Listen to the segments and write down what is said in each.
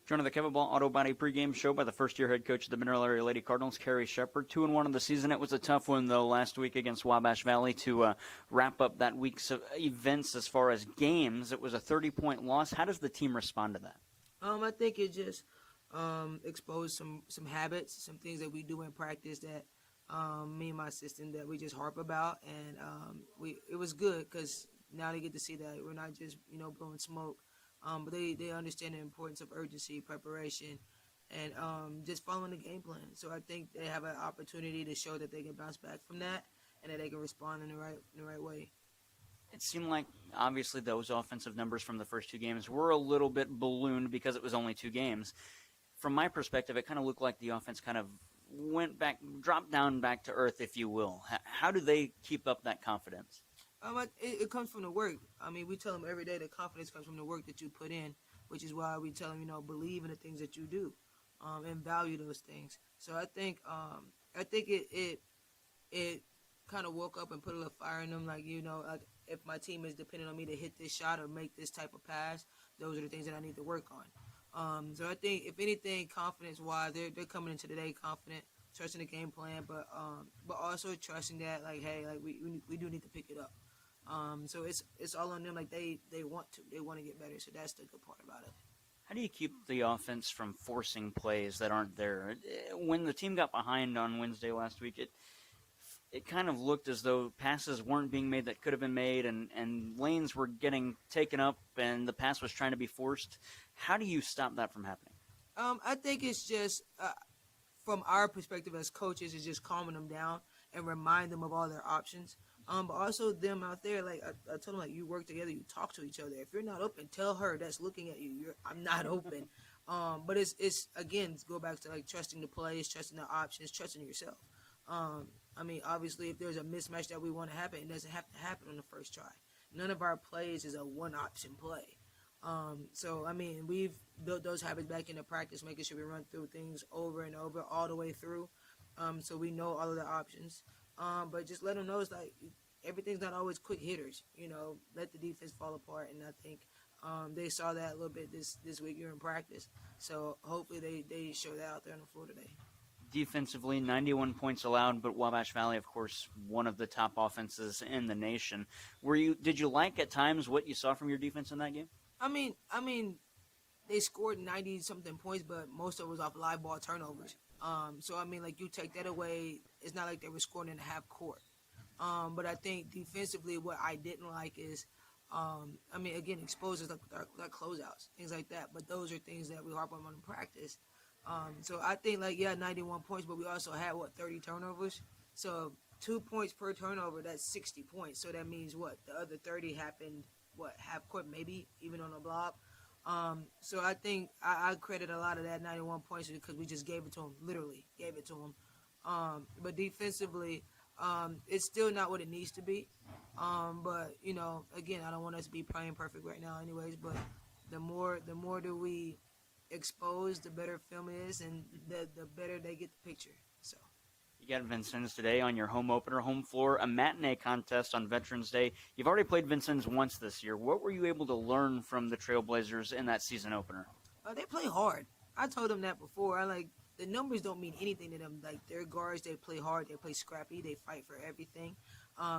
Joining the Kevin Ball Auto Body pregame show by the first-year head coach of the Mineral Area Lady Cardinals, Carrie Shepard. 2-1 of the season. It was a tough one, though, last week against Wabash Valley to wrap up that week's events as far as games. It was a 30-point loss. How does the team respond to that? I think it just exposed some habits, some things that we do in practice that me and my assistant that we just harp about, and it was good because now they get to see that we're not just blowing smoke. But they understand the importance of urgency, preparation, and just following the game plan. So I think they have an opportunity to show that they can bounce back from that and that they can respond in the right way. It seemed like, obviously, those offensive numbers from the first two games were a little bit ballooned because it was only two games. From my perspective, it kind of looked like the offense kind of went back, dropped down back to earth, if you will. How do they keep up that confidence? It comes from the work. I mean, we tell them every day that confidence comes from the work that you put in, which is why we tell them, believe in the things that you do, and value those things. So I think it kind of woke up and put a little fire in them. Like if my team is depending on me to hit this shot or make this type of pass, those are the things that I need to work on. So I think if anything, confidence-wise, they're coming into the day confident, trusting the game plan, but also trusting that we do need to pick it up. So it's all on them. Like they want to get better. So that's the good part about it. How do you keep the offense from forcing plays that aren't there? When the team got behind on Wednesday last week, it kind of looked as though passes weren't being made that could have been made, and lanes were getting taken up, and the pass was trying to be forced. How do you stop that from happening? I think it's just from our perspective as coaches, is just calming them down and remind them of all their options. But also them out there, like I told them, you work together, you talk to each other. If you're not open, tell her that's looking at you. I'm not open. But it's again, go back to trusting the plays, trusting the options, trusting yourself. I mean, obviously, if there's a mismatch that we want to happen, it doesn't have to happen on the first try. None of our plays is a one-option play. So, I mean, we've built those habits back into practice, making sure we run through things over and over all the way through. So we know all of the options. But just let them know it's everything's not always quick hitters. Let the defense fall apart. And I think they saw that a little bit this week during practice. So hopefully they show that out there on the floor today. Defensively, 91 points allowed, but Wabash Valley, of course, one of the top offenses in the nation. Did you like at times what you saw from your defense in that game? I mean, they scored 90-something points, but most of it was off live ball turnovers. So, I mean, you take that away, it's not like they were scoring in the half court. But I think defensively what I didn't like is, again, exposures like closeouts, things like that. But those are things that we harp on in practice. So I think 91 points, but we also had 30 turnovers. So 2 points per turnover, that's 60 points. So that means the other 30 happened half court, maybe even on a block. So I think I credit a lot of that 91 points because we just gave it to them, literally gave it to them. But defensively, it's still not what it needs to be. But again, I don't want us to be playing perfect right now, anyways. But the more that we expose, the better film is, and the better they get the picture. So. You got Vincennes today on your home opener, home floor, a matinee contest on Veterans Day. You've already played Vincennes once this year. What were you able to learn from the Trailblazers in that season opener? They play hard. I told them that before. The numbers don't mean anything to them. They're guards, they play hard, they play scrappy, they fight for everything.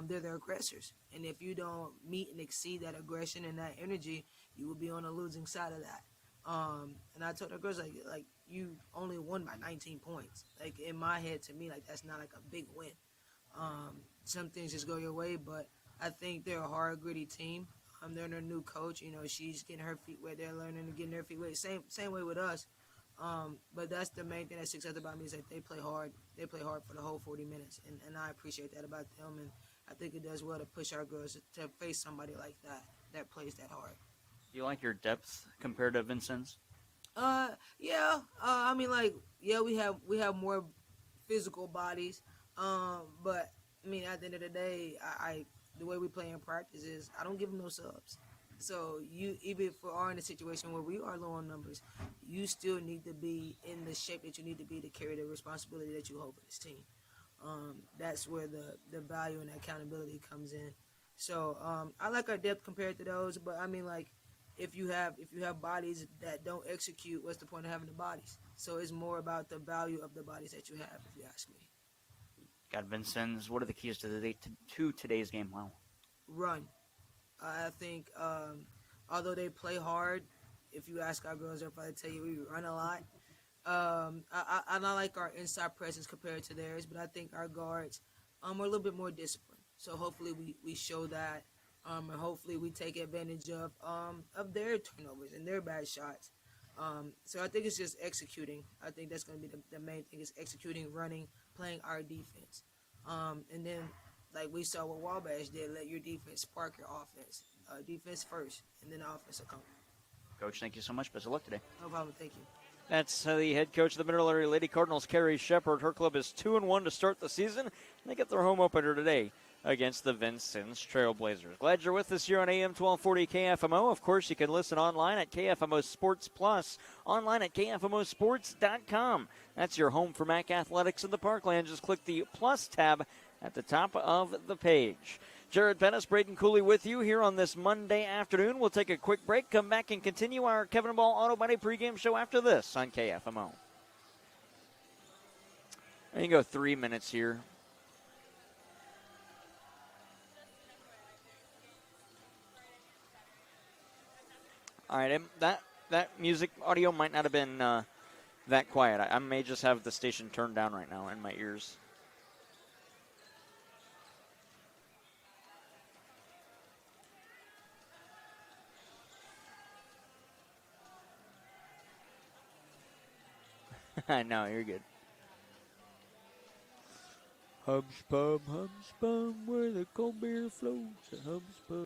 They're the aggressors. And if you don't meet and exceed that aggression and that energy, you will be on the losing side of that. And I told the girls, you only won by 19 points. In my head, to me, that's not a big win. Some things just go your way, but I think they're a hard, gritty team. They're their new coach. She's getting her feet wet. They're learning and getting their feet wet. Same way with us. But that's the main thing that's exciting about me is that they play hard. They play hard for the whole 40 minutes, and I appreciate that about them. And I think it does well to push our girls to face somebody like that plays that hard. Do you like your depth compared to Vincennes? Yeah. We have more physical bodies. But at the end of the day, the way we play in practice is I don't give them no subs. So even if we are in a situation where we are low on numbers, you still need to be in the shape that you need to be to carry the responsibility that you hold for this team. That's where the value and accountability comes in. So I like our depth compared to those, but if you have bodies that don't execute, what's the point of having the bodies? So it's more about the value of the bodies that you have, if you ask me. Got Vincennes. What are the keys to today's game? Wow. Run. I think although they play hard, if you ask our girls, they'll probably tell you we run a lot. I don't like our inside presence compared to theirs, but I think our guards are a little bit more disciplined. So hopefully we show that, and hopefully we take advantage of their turnovers and their bad shots. So I think it's just executing. I think that's going to be the main thing is executing, running, playing our defense. And then, like we saw what Wabash did, let your defense spark your offense. Defense first, and then the offense will come. Coach, thank you so much. Best of luck today. No problem. Thank you. That's the head coach of the Mineral Area Lady Cardinals, Carrie Shepard. Her club is 2-1 to start the season. They get their home opener today against the Vincennes Trailblazers. Glad you're with us here on AM 1240 KFMO. Of course, you can listen online at KFMO Sports Plus, online at KFMOsports.com. That's your home for MAC Athletics in the Parkland. Just click the Plus tab at the top of the page. Jared Pettis, Braden Cooley with you here on this Monday afternoon. We'll take a quick break, come back and continue our Kevin Ball Auto Body pregame show after this on KFMO. I can go 3 minutes here. All right, that music audio might not have been that quiet. I may just have the station turned down right now in my ears. No, you're good. Hub's Pub, where the cold beer flows. At Hub's Pub.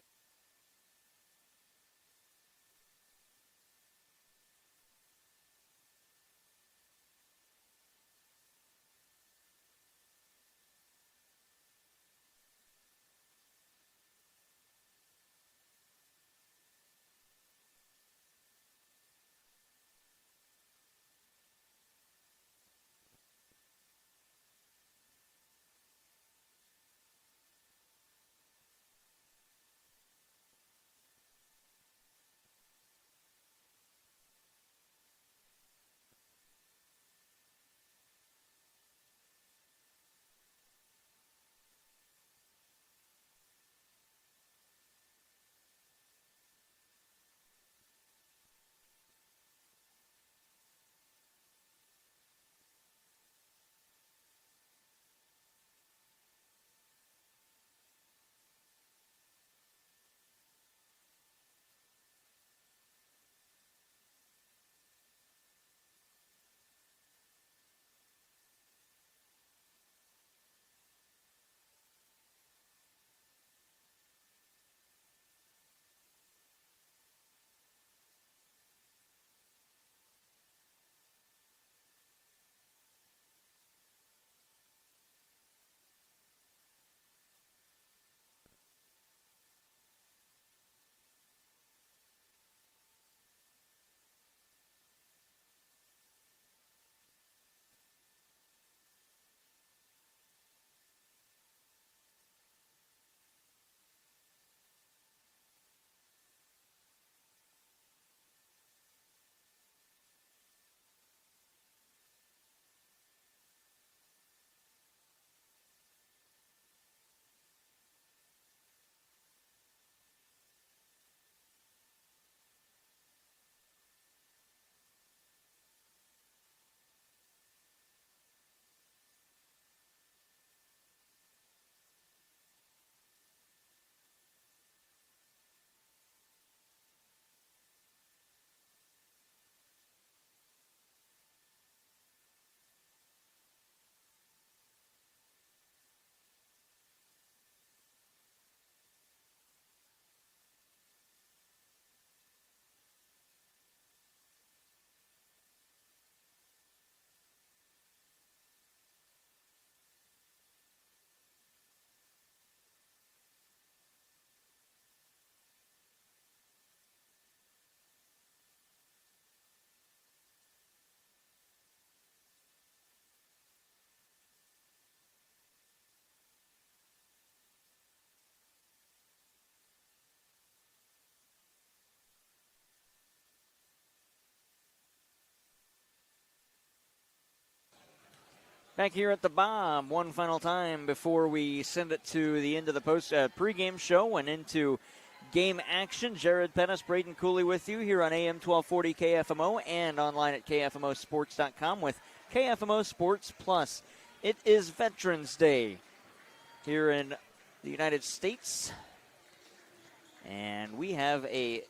Back here at the Bob, one final time before we send it to the end of the pregame show and into game action. Jared Pettis, Braden Cooley with you here on AM 1240 KFMO and online at KFMOsports.com with KFMO Sports Plus. It is Veterans Day here in the United States, and we have a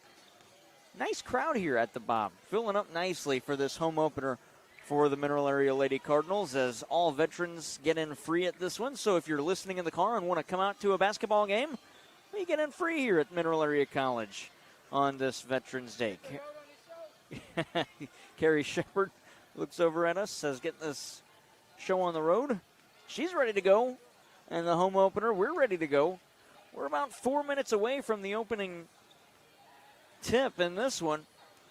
nice crowd here at the Bob, filling up nicely for this home opener for the Mineral Area Lady Cardinals, as all veterans get in free at this one. So if you're listening in the car and want to come out to a basketball game, you get in free here at Mineral Area College on this Veterans Day. Carrie Shepard looks over at us, says, get this show on the road. She's ready to go. And the home opener, we're ready to go. We're about 4 minutes away from the opening tip in this one.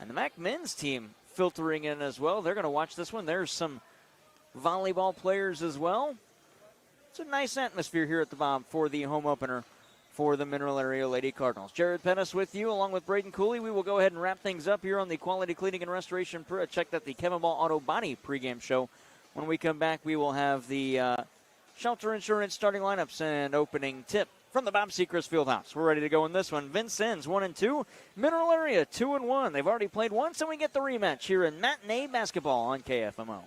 And the MAC men's team filtering in as well. They're going to watch this one. There's some volleyball players as well. It's a nice atmosphere here at the Bob for the home opener for the Mineral Area Lady Cardinals. Jared Pettis with you, along with Braden Cooley. We will go ahead and wrap things up here on the Quality Cleaning and Restoration. Check that the Kevin Ball Auto Body pregame show. When we come back, we will have the Shelter Insurance starting lineups and opening tip from the Bob Sechrist Fieldhouse. We're ready to go in this one. Vincennes 1-2, Mineral Area 2-1. They've already played once, and we get the rematch here in matinee basketball on KFMO.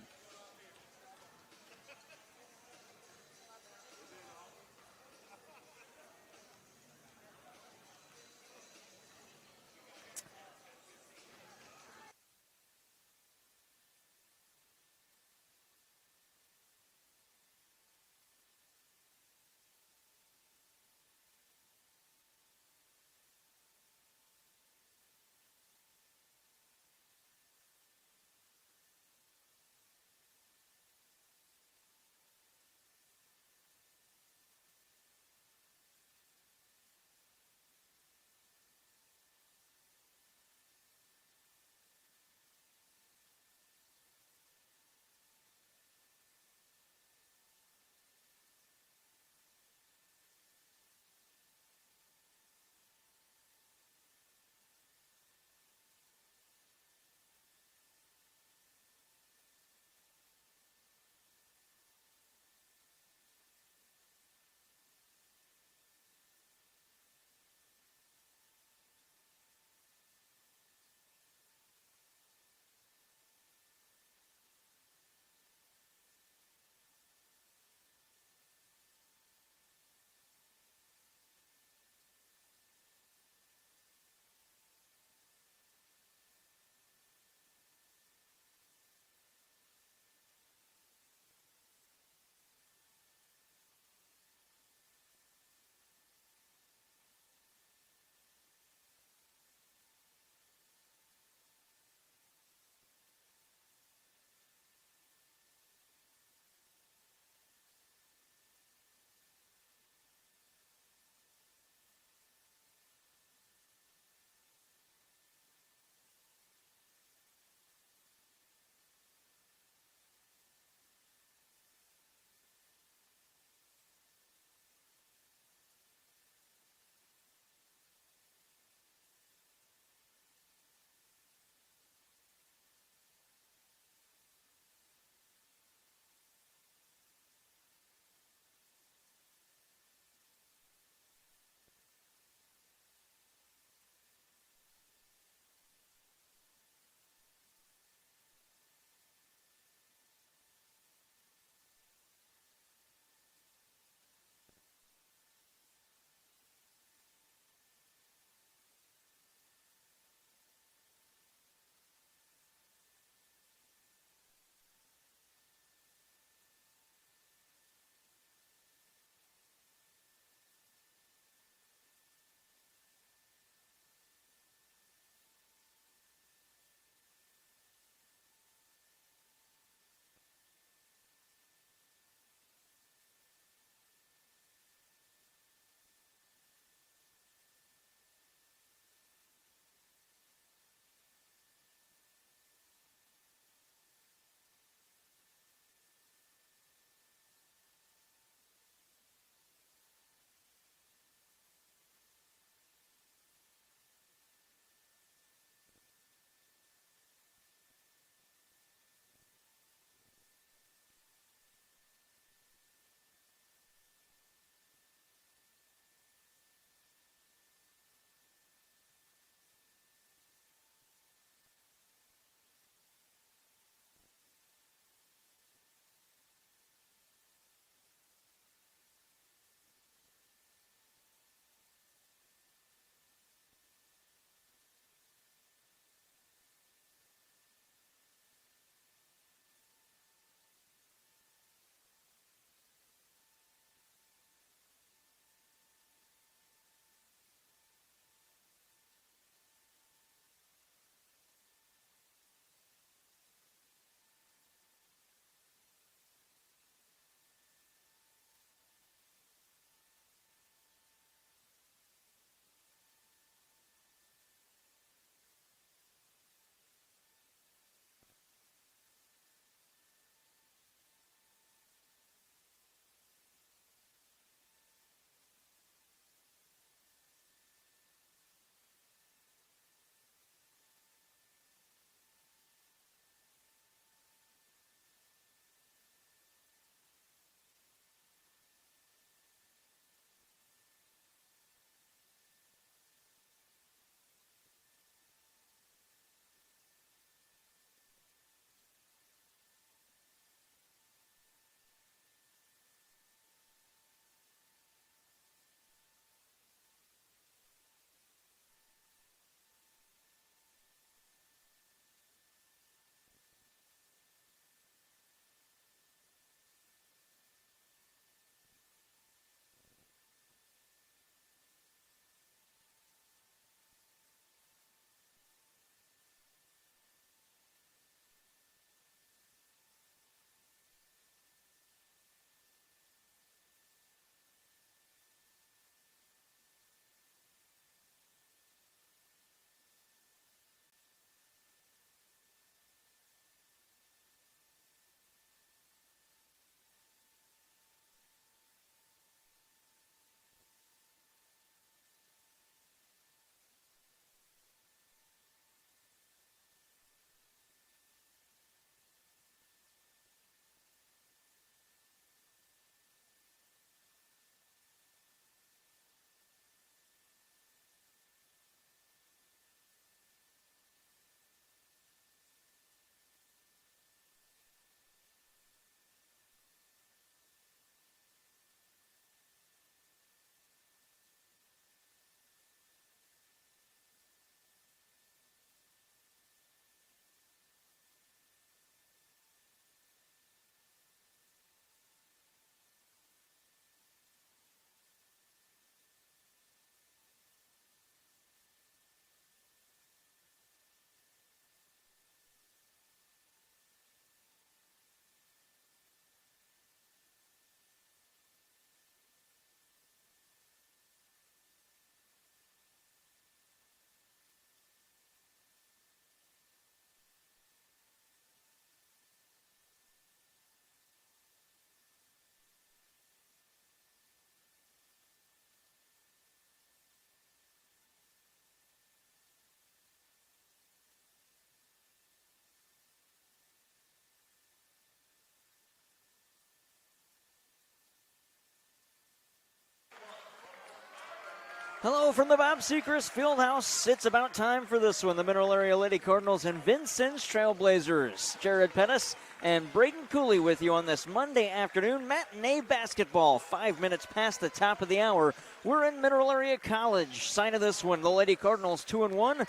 Hello from the Bob Sechrist Fieldhouse. It's about time for this one. The Mineral Area Lady Cardinals and Vincennes Trailblazers. Jared Pettis and Braden Cooley with you on this Monday afternoon. Matinee basketball, 5 minutes past the top of the hour. We're in Mineral Area College. Sign of this one, the Lady Cardinals 2-1.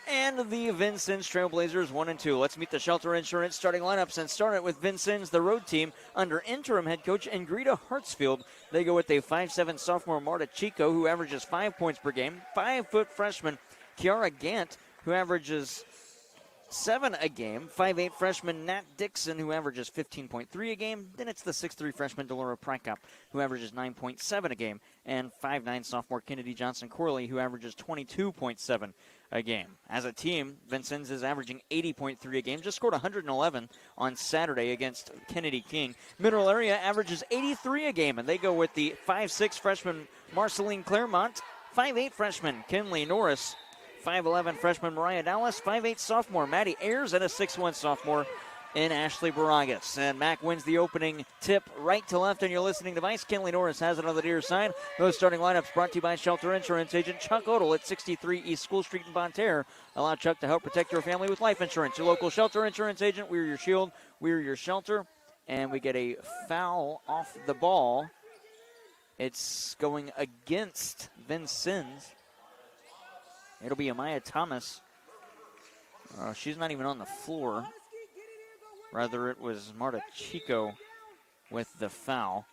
And the Vincennes Trailblazers 1-2. Let's meet the Shelter Insurance starting lineups and start it with Vincennes, the road team, under interim head coach Ingrida Hartsfield. They go with a 5'7" sophomore Marta Chico, who averages 5 points per game. 5-foot freshman Kiara Gant, who averages 7 a game. 5'8" freshman Nat Dixon, who averages 15.3 a game. Then it's the 6'3" freshman Delora Prykop, who averages 9.7 a game. And 5'9" sophomore Kennedy Johnson-Corley, who averages 22.7 a game. As a team, Vincennes is averaging 80.3 a game. Just scored 111 on Saturday against Kennedy King. Mineral Area averages 83 a game, and they go with the 5'6" freshman Marceline Claremont, 5'8" freshman Kinley Norris, 5'11" freshman Mariah Dallas, 5'8" sophomore Maddie Ayers, and a 6'1" sophomore in Ashley Baragas. And Mac wins the opening tip right to left on your listening device. Kinley Norris has it on the near side. Those starting lineups brought to you by Shelter Insurance agent Chuck Odell at 63 East School Street in Bonne Terre. Allow Chuck to help protect your family with life insurance. Your local Shelter Insurance agent. We're your shield. We're your shelter. And we get a foul off the ball. It's going against Vincennes. It'll be Amaya Thomas. She's not even on the floor. Rather, it was Marta Chico with the foul.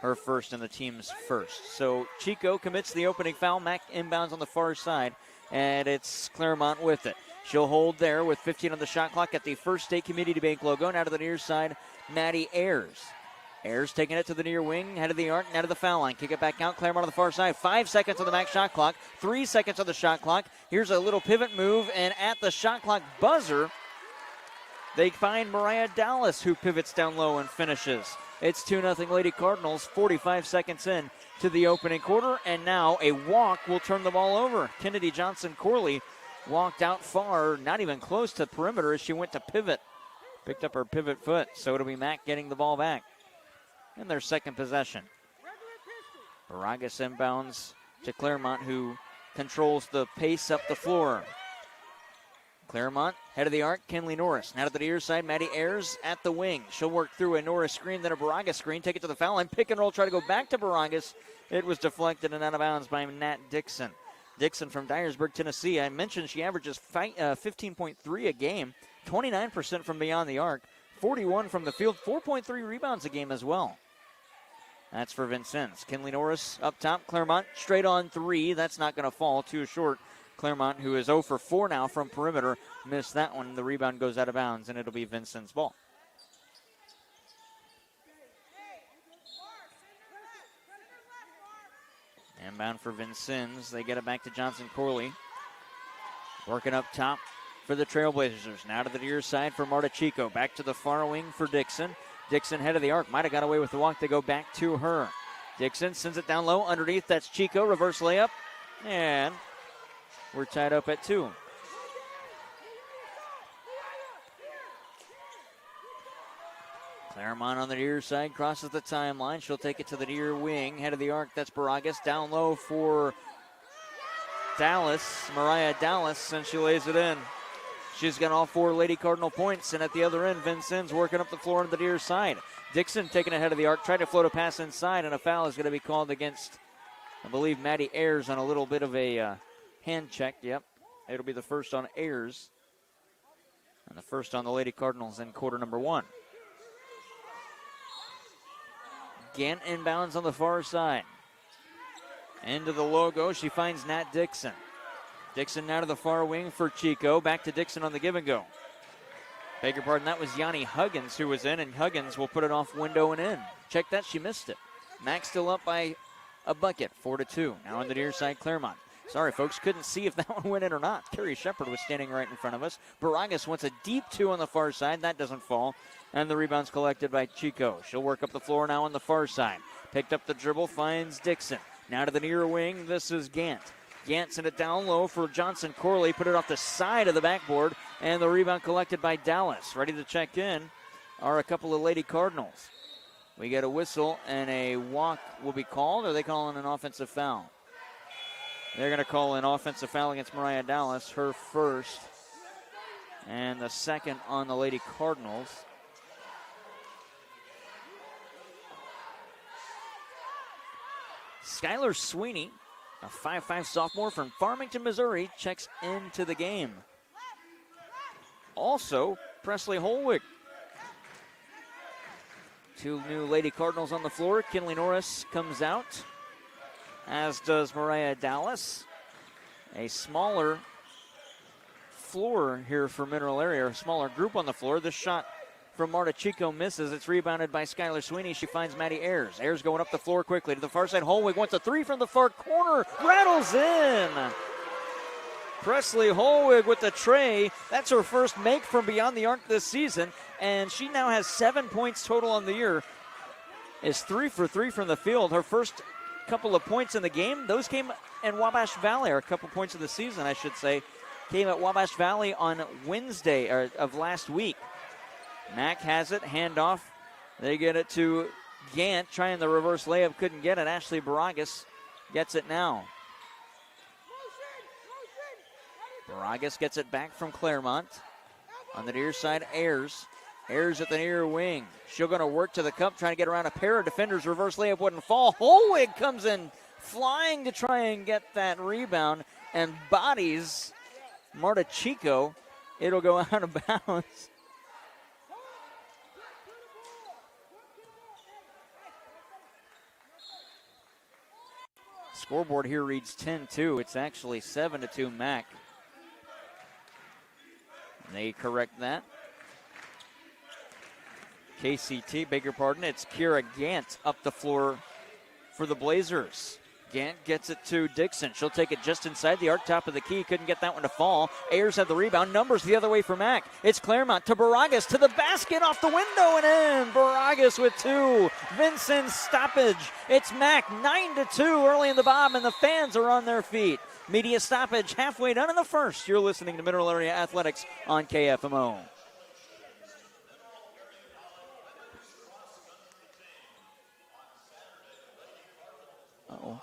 Her first and the team's first. So Chico commits the opening foul. Mac inbounds on the far side, and it's Claremont with it. She'll hold there with 15 on the shot clock at the First State Community Bank logo. Now to the near side, Maddie Ayers. Ayers taking it to the near wing, head of the arc, now to the foul line. Kick it back out, Claremont on the far side. 5 seconds on the max shot clock, 3 seconds on the shot clock. Here's a little pivot move, and at the shot clock buzzer, they find Mariah Dallas, who pivots down low and finishes. It's 2-0 Lady Cardinals, 45 seconds in to the opening quarter, and now a walk will turn the ball over. Kennedy Johnson-Corley walked out far, not even close to the perimeter as she went to pivot. Picked up her pivot foot, so it'll be Mac getting the ball back in their second possession. Baragas inbounds to Claremont, who controls the pace up the floor. Claremont, head of the arc, Kinley Norris. Now to the near side, Maddie Ayers at the wing. She'll work through a Norris screen, then a Baragas screen, take it to the foul line, pick and roll, try to go back to Baragas. It was deflected and out of bounds by Nat Dixon. Dixon from Dyersburg, Tennessee. I mentioned she averages 15.3 a game, 29% from beyond the arc, 41 from the field, 4.3 rebounds a game as well. That's for Vincennes. Kinley Norris up top. Claremont straight on three. That's not going to fall. Too short. Claremont, who is 0 for 4 now from perimeter, missed that one. The rebound goes out of bounds, and it'll be Vincennes' ball. Inbound for Vincennes. They get it back to Johnson-Corley. Working up top for the Trailblazers. Now to the near side for Marta Chico. Back to the far wing for Dixon. Dixon head of the arc. Might have got away with the walk. They go back to her. Dixon sends it down low underneath. That's Chico. Reverse layup. And we're tied up at 2. Claremont on the near side crosses the timeline. She'll take it to the near wing. Head of the arc. That's Baragas. Down low for Dallas. Mariah Dallas. And she lays it in. She's got all 4 Lady Cardinal points. And at the other end, Vincennes working up the floor on the near side. Dixon taking ahead of the arc. Tried to float a pass inside. And a foul is going to be called against, I believe, Maddie Ayers on a little bit of a hand check. Yep. It'll be the first on Ayers. And the first on the Lady Cardinals in quarter number 1. Gant inbounds on the far side. Into the logo, she finds Nat Dixon. Dixon now to the far wing for Chico. Back to Dixon on the give and go. Beg your pardon, that was Yanni Huggins who was in, and Huggins will put it off window and in. Check that, she missed it. Mac still up by a bucket, 4-2. Now on the near side, Claremont. Sorry, folks, couldn't see if that one went in or not. Carrie Shepard was standing right in front of us. Baragas wants a deep 2 on the far side. That doesn't fall. And the rebound's collected by Chico. She'll work up the floor now on the far side. Picked up the dribble, finds Dixon. Now to the near wing, this is Gant. Gant sent it down low for Johnson-Corley. Put it off the side of the backboard. And the rebound collected by Dallas. Ready to check in are a couple of Lady Cardinals. We get a whistle and a walk will be called. Or are they calling an offensive foul? They're going to call an offensive foul against Mariah Dallas, her first, and the second on the Lady Cardinals. Skylar Sweeney, a 5'5" sophomore from Farmington, Missouri, checks into the game. Also, Presley Holwick. Two new Lady Cardinals on the floor. Kinley Norris comes out, as does Mariah Dallas. A smaller floor here for Mineral Area, a smaller group on the floor. This shot from Marta Chico misses. It's rebounded by Skylar Sweeney. She finds Maddie Ayers. Ayers going up the floor quickly to the far side. Holwig wants a three from the far corner. Rattles in. Presley Holwig with the tray. That's her first make from beyond the arc this season, and she now has 7 points total on the year. Is 3 for 3 from the field. Her first couple of points in the game, those came in Wabash Valley, or a couple points of the season, I should say, came at Wabash Valley on Wednesday of last week. Mack has it, handoff. They get it to Gant, trying the reverse layup, couldn't get it. Ashley Baragas gets it now. Baragas gets it back from Claremont. On the near side, Ayers. Ayers at the near wing. She'll going to work to the cup, trying to get around a pair of defenders. Reverse layup wouldn't fall. Holwig comes in flying to try and get that rebound and bodies Marta Chico. It'll go out of bounds. Scoreboard here reads 10-2. It's actually 7-2 Mac. They correct that. KCT, beg your pardon, it's Kira Gant up the floor for the Blazers. Gant gets it to Dixon. She'll take it just inside the arc, top of the key. Couldn't get that one to fall. Ayers had the rebound. Numbers the other way for Mack. It's Claremont to Baragas to the basket, off the window and in. Baragas with two. Vincennes stoppage. It's Mack 9-2 early in the bottom, and the fans are on their feet. Media stoppage halfway done in the first. You're listening to Mineral Area Athletics on KFMO. Uh-oh.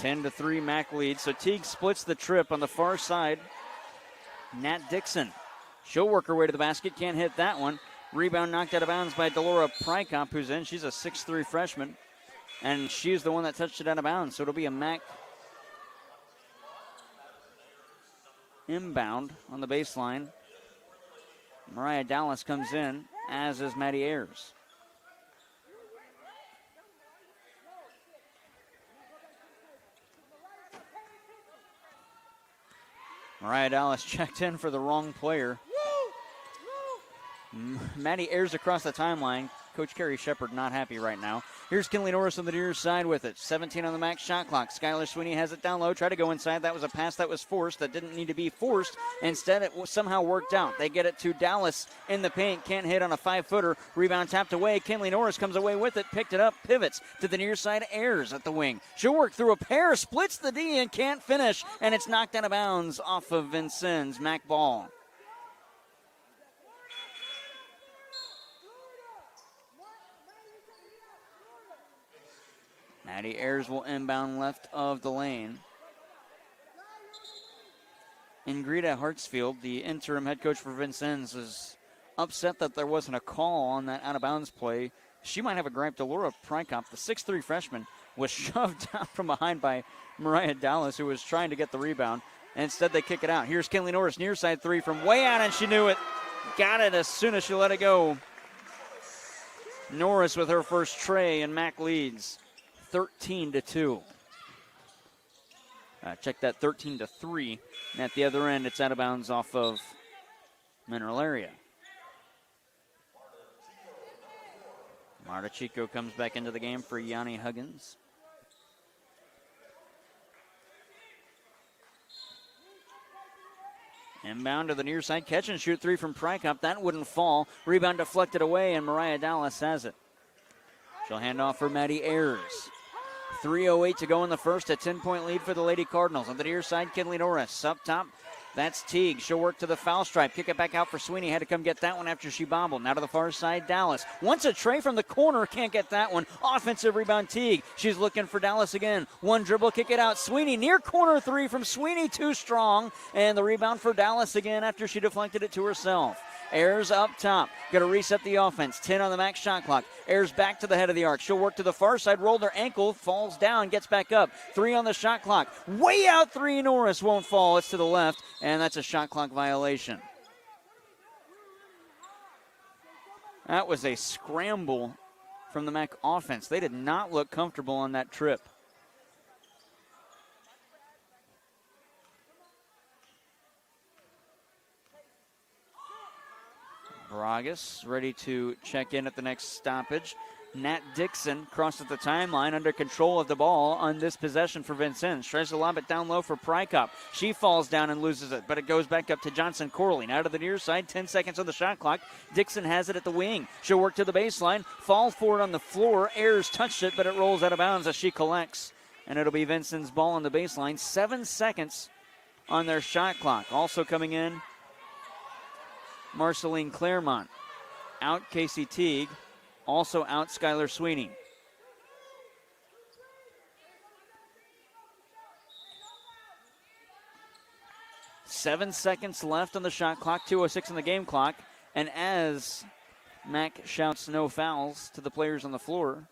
10-3 Mac leads. So Teague splits the trip on the far side. Nat Dixon. She'll work her way to the basket. Can't hit that one. Rebound knocked out of bounds by Delora Prykop, who's in. She's a 6'3 freshman. And she's the one that touched it out of bounds. So it'll be a Mac inbound on the baseline. Mariah Dallas comes in, as is Maddie Ayers. Mariah Dallas checked in for the wrong player. Maddie Ayers across the timeline. Coach Carrie Shepard not happy right now. Here's Kinley Norris on the near side with it. 17 on the max shot clock. Skylar Sweeney has it down low. Try to go inside. That was a pass that was forced. That didn't need to be forced. Instead, it somehow worked out. They get it to Dallas in the paint. Can't hit on a 5-footer. Rebound tapped away. Kinley Norris comes away with it. Picked it up. Pivots to the near side. Ayers at the wing. She'll work through a pair. Splits the D and can't finish. And it's knocked out of bounds off of Vincennes' Mac ball. Maddie Ayers will inbound left of the lane. Ingrida Hartsfield, the interim head coach for Vincennes, is upset that there wasn't a call on that out-of-bounds play. She might have a gripe. Delora Prykop, the 6'3 freshman, was shoved down from behind by Mariah Dallas, who was trying to get the rebound. And instead, they kick it out. Here's Kinley Norris, near side three from way out, and she knew it. Got it as soon as she let it go. Norris with her first tray, and Mac leads 13-2. Check that, 13-3. And at the other end, it's out of bounds off of Mineral Area. Marta Chico comes back into the game for Yanni Huggins. Inbound to the near side, catch and shoot three from Prykop. That wouldn't fall. Rebound deflected away, and Mariah Dallas has it. She'll hand off for Maddie Ayers. 3:08 to go in the first, a 10-point lead for the Lady Cardinals. On the near side, Kinley Norris. Up top, that's Teague. She'll work to the foul stripe. Kick it back out for Sweeney. Had to come get that one after she bobbled. Now to the far side, Dallas. Wants a tray from the corner. Can't get that one. Offensive rebound, Teague. She's looking for Dallas again. One dribble, kick it out. Sweeney, near corner three from Sweeney. Too strong. And the rebound for Dallas again after she deflected it to herself. Ayers up top. Got to reset the offense. 10 on the max shot clock. Ayers back to the head of the arc. She'll work to the far side. Rolled her ankle. Falls down. Gets back up. 3 on the shot clock. Way out 3. Norris won't fall. It's to the left. And that's a shot clock violation. That was a scramble from the Mac offense. They did not look comfortable on that trip. Bragas ready to check in at the next stoppage. Nat Dixon crosses the timeline, under control of the ball on this possession for Vincennes. Tries to lob it down low for Prykop. She falls down and loses it, but it goes back up to Johnson Corley. Now to the near side, 10 seconds on the shot clock. Dixon has it at the wing. She'll work to the baseline, falls for it on the floor. Ayers touched it, but it rolls out of bounds as she collects. And it'll be Vincennes' ball on the baseline. 7 seconds on their shot clock. Also coming in, Marceline Claremont. Out Casey Teague. Also out Skylar Sweeney. Seven seconds left on the shot clock. 2:06 on the game clock. And as Mac shouts no fouls to the players on the floor,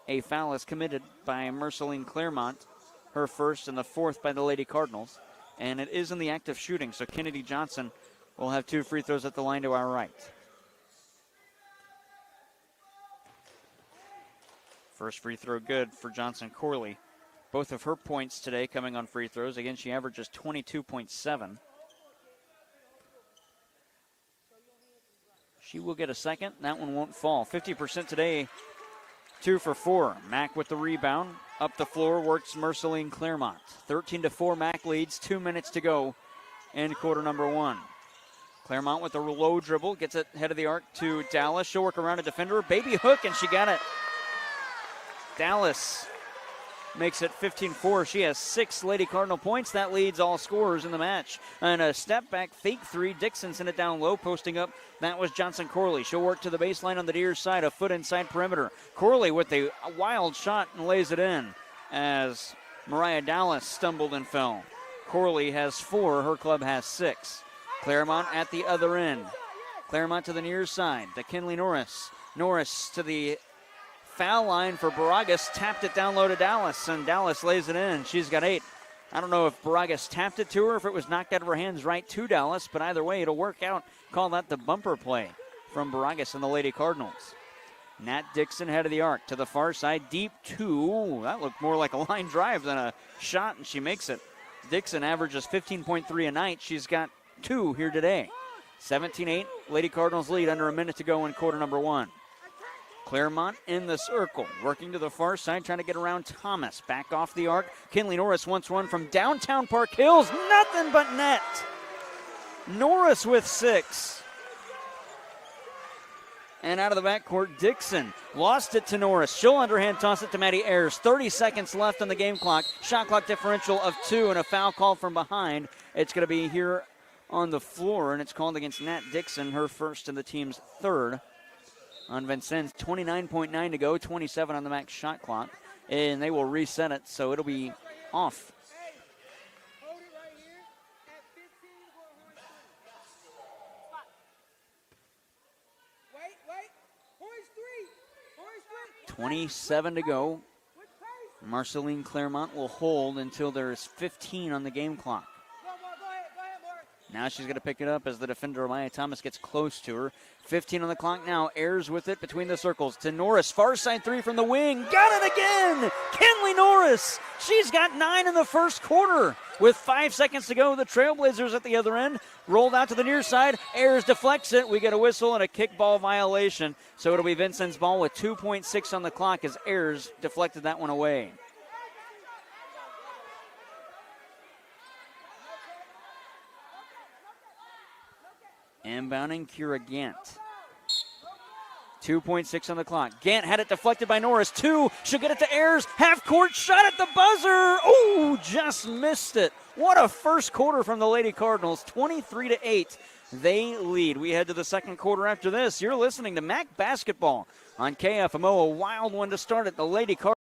a foul is committed by Marceline Claremont. Her first and the fourth by the Lady Cardinals. And it is in the act of shooting, so Kennedy Johnson will have 2 free throws at the line to our right. First free throw good for Johnson Corley. Both of her points today coming on free throws. Again, she averages 22.7. She will get a second. That one won't fall. 50% today, 2 for 4. Mac with the rebound. Up the floor works Marceline Claremont. 13-4, Mac leads. 2 minutes to go in quarter number 1. Claremont with a low dribble. Gets it head of the arc to Dallas. She'll work around a defender. Baby hook, and she got it. Dallas makes it 15-4. She has 6 Lady Cardinal points. That leads all scorers in the match. And a step back fake 3. Dixon sent it down low, posting up. That was Johnson Corley. She'll work to the baseline on the near side, a foot inside perimeter. Corley with a wild shot and lays it in as Mariah Dallas stumbled and fell. Corley has 4. Her club has 6. Claremont at the other end. Claremont to the near side to Kinley Norris. Norris to the foul line for Baragas. Tapped it down low to Dallas, and Dallas lays it in. She's got 8. I don't know if Baragas tapped it to her, if it was knocked out of her hands right to Dallas, but either way, it'll work out. Call that the bumper play from Baragas and the Lady Cardinals. Nat Dixon head of the arc to the far side, deep 2. That looked more like a line drive than a shot, and she makes it. Dixon averages 15.3 a night. She's got 2 here today. 17-8, Lady Cardinals lead under a minute to go in quarter number 1. Claremont in the circle, working to the far side, trying to get around Thomas. Back off the arc. Kinley Norris wants one from downtown Park Hills. Nothing but net. Norris with 6. And out of the backcourt, Dixon lost it to Norris. She'll underhand toss it to Maddie Ayers. 30 seconds left on the game clock. Shot clock differential of 2 and a foul call from behind. It's going to be here on the floor, and it's called against Nat Dixon, her first and the team's 3rd. On Vincennes, 29.9 to go, 27 on the max shot clock. And they will reset it, so it'll be off. Wait. Points 3. 27 to go. Marceline Claremont will hold until there's 15 on the game clock. Now she's going to pick it up as the defender, Maya Thomas, gets close to her. 15 on the clock now. Ayers with it between the circles to Norris. Far side 3 from the wing. Got it again! Kinley Norris! She's got 9 in the first quarter. With 5 seconds to go, the Trailblazers at the other end. Rolled out to the near side. Ayers deflects it. We get a whistle and a kickball violation. So it'll be Vincennes' ball with 2.6 on the clock as Ayers deflected that one away. Inbounding Kira Gant. 2.6 on the clock. Gant had it deflected by Norris. 2. She'll get it to Ayers. Half-court shot at the buzzer. Ooh, just missed it. What a first quarter from the Lady Cardinals. 23-8. They lead. We head to the second quarter after this. You're listening to MAC Basketball on KFMO. A wild one to start at the Lady Cardinals.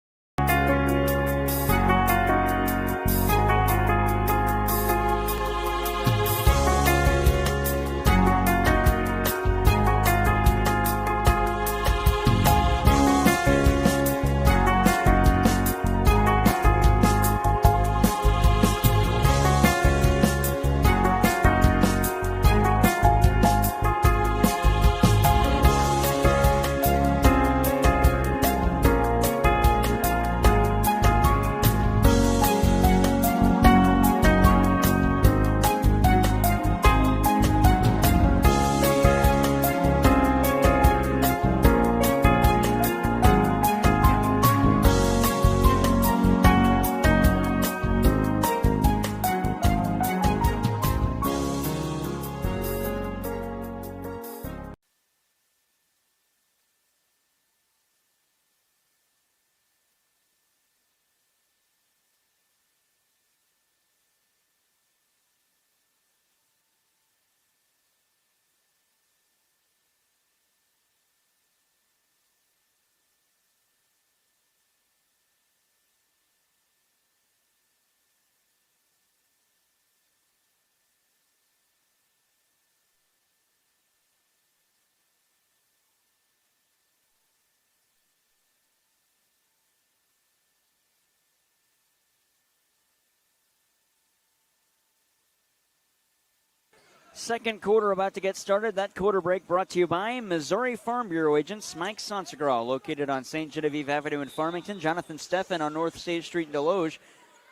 Second quarter about to get started. That quarter break brought to you by Missouri Farm Bureau agents Mike Sonsegraw, located on St. Genevieve Avenue in Farmington. Jonathan Steffen on North State Street in Deloge.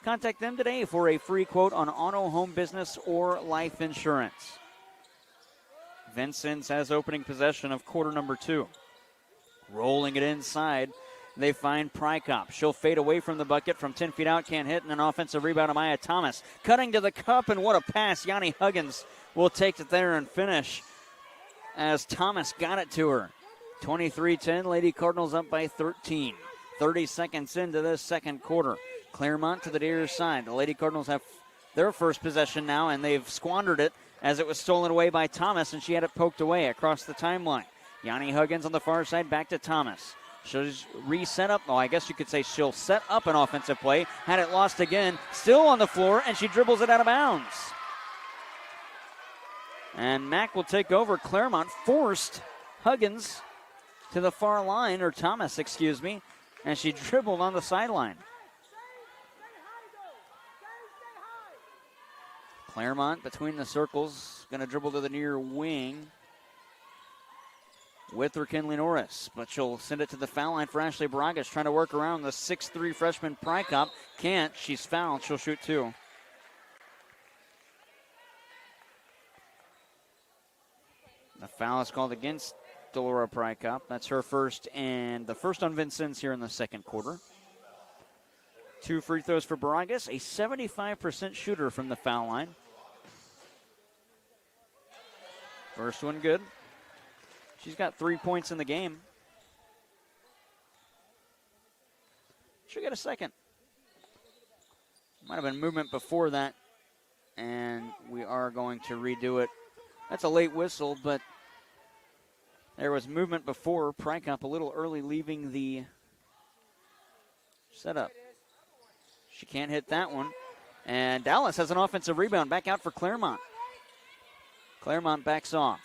Contact them today for a free quote on auto, home business, or life insurance. Vincennes has opening possession of quarter number 2. Rolling it inside. They find Prykop. She'll fade away from the bucket from 10 feet out. Can't hit, and an offensive rebound of Maya Thomas. Cutting to the cup, and what a pass. Yanni Huggins will take it there and finish as Thomas got it to her. 23-10, Lady Cardinals up by 13. 30 seconds into this second quarter. Claremont to the near side. The Lady Cardinals have their first possession now, and they've squandered it as it was stolen away by Thomas, and she had it poked away across the timeline. Yanni Huggins on the far side, back to Thomas. She'll just reset up. Oh, I guess you could say she'll set up an offensive play. Had it lost again. Still on the floor, and she dribbles it out of bounds. And Mack will take over. Claremont forced Huggins to the far line, or Thomas, excuse me, and she dribbled on the sideline. Claremont between the circles, going to dribble to the near wing with her Kinley Norris, but she'll send it to the foul line for Ashley Bragas, trying to work around the 6'3 freshman Prykop. Can't. She's fouled. She'll shoot 2. The foul is called against Delora Prykop. That's her first, and the first on Vincennes here in the second quarter. 2 free throws for Bragas, a 75% shooter from the foul line. First one good. She's got 3 points in the game. She'll get a second. Might have been movement before that, and we are going to redo it. That's a late whistle, but there was movement before. Prykop a little early leaving the setup. She can't hit that one. And Dallas has an offensive rebound back out for Claremont. Claremont backs off.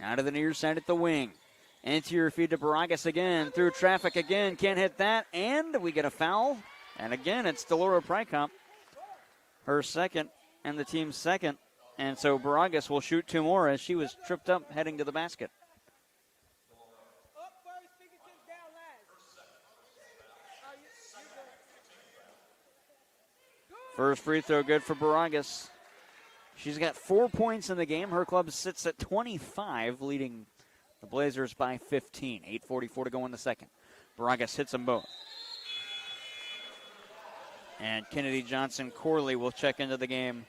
Out of the near side at the wing. Interior feed to Bragas again. Through traffic again. Can't hit that. And we get a foul. And again, it's Delora Prykop. Her second and the team's second. And so Bragas will shoot 2 more as she was tripped up heading to the basket. Up first, fingertips down last. First free throw good for Bragas. She's got 4 points in the game. Her club sits at 25, leading the Blazers by 15. 8:44 to go in the second. Bragas hits them both. And Kennedy Johnson Corley will check into the game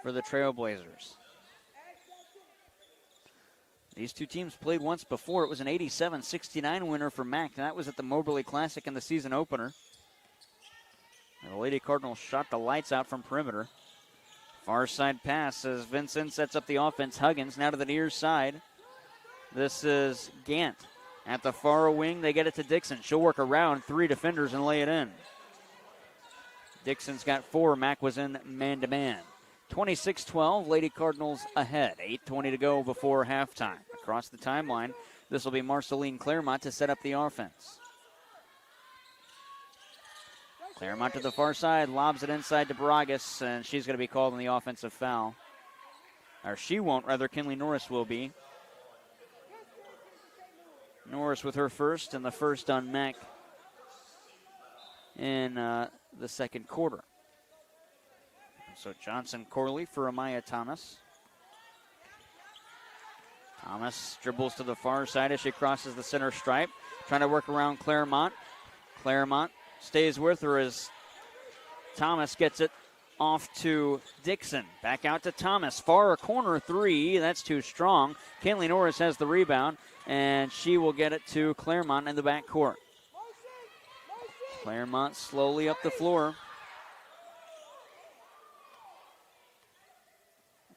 for the Trailblazers. These two teams played once before. It was an 87-69 winner for Mack. That was at the Moberly Classic in the season opener. And the Lady Cardinals shot the lights out from perimeter. Far side pass as Vincent sets up the offense. Huggins now to the near side. This is Gant. At the far wing, they get it to Dixon. She'll work around 3 defenders and lay it in. Dixon's got 4. Mack was in man-to-man. 26-12, Lady Cardinals ahead. 8:20 to go before halftime. Across the timeline, this will be Marceline Claremont to set up the offense. Claremont to the far side, lobs it inside to Bragas, and she's going to be called on the offensive foul. Or she won't, rather Kinley Norris will be. Norris with her first, and the first on Mack in the second quarter. So Johnson Corley for Amaya Thomas. Thomas dribbles to the far side as she crosses the center stripe, trying to work around Claremont. Claremont stays with her as Thomas gets it off to Dixon. Back out to Thomas. Far corner 3. That's too strong. Kinley Norris has the rebound, and she will get it to Claremont in the backcourt. Claremont slowly up the floor.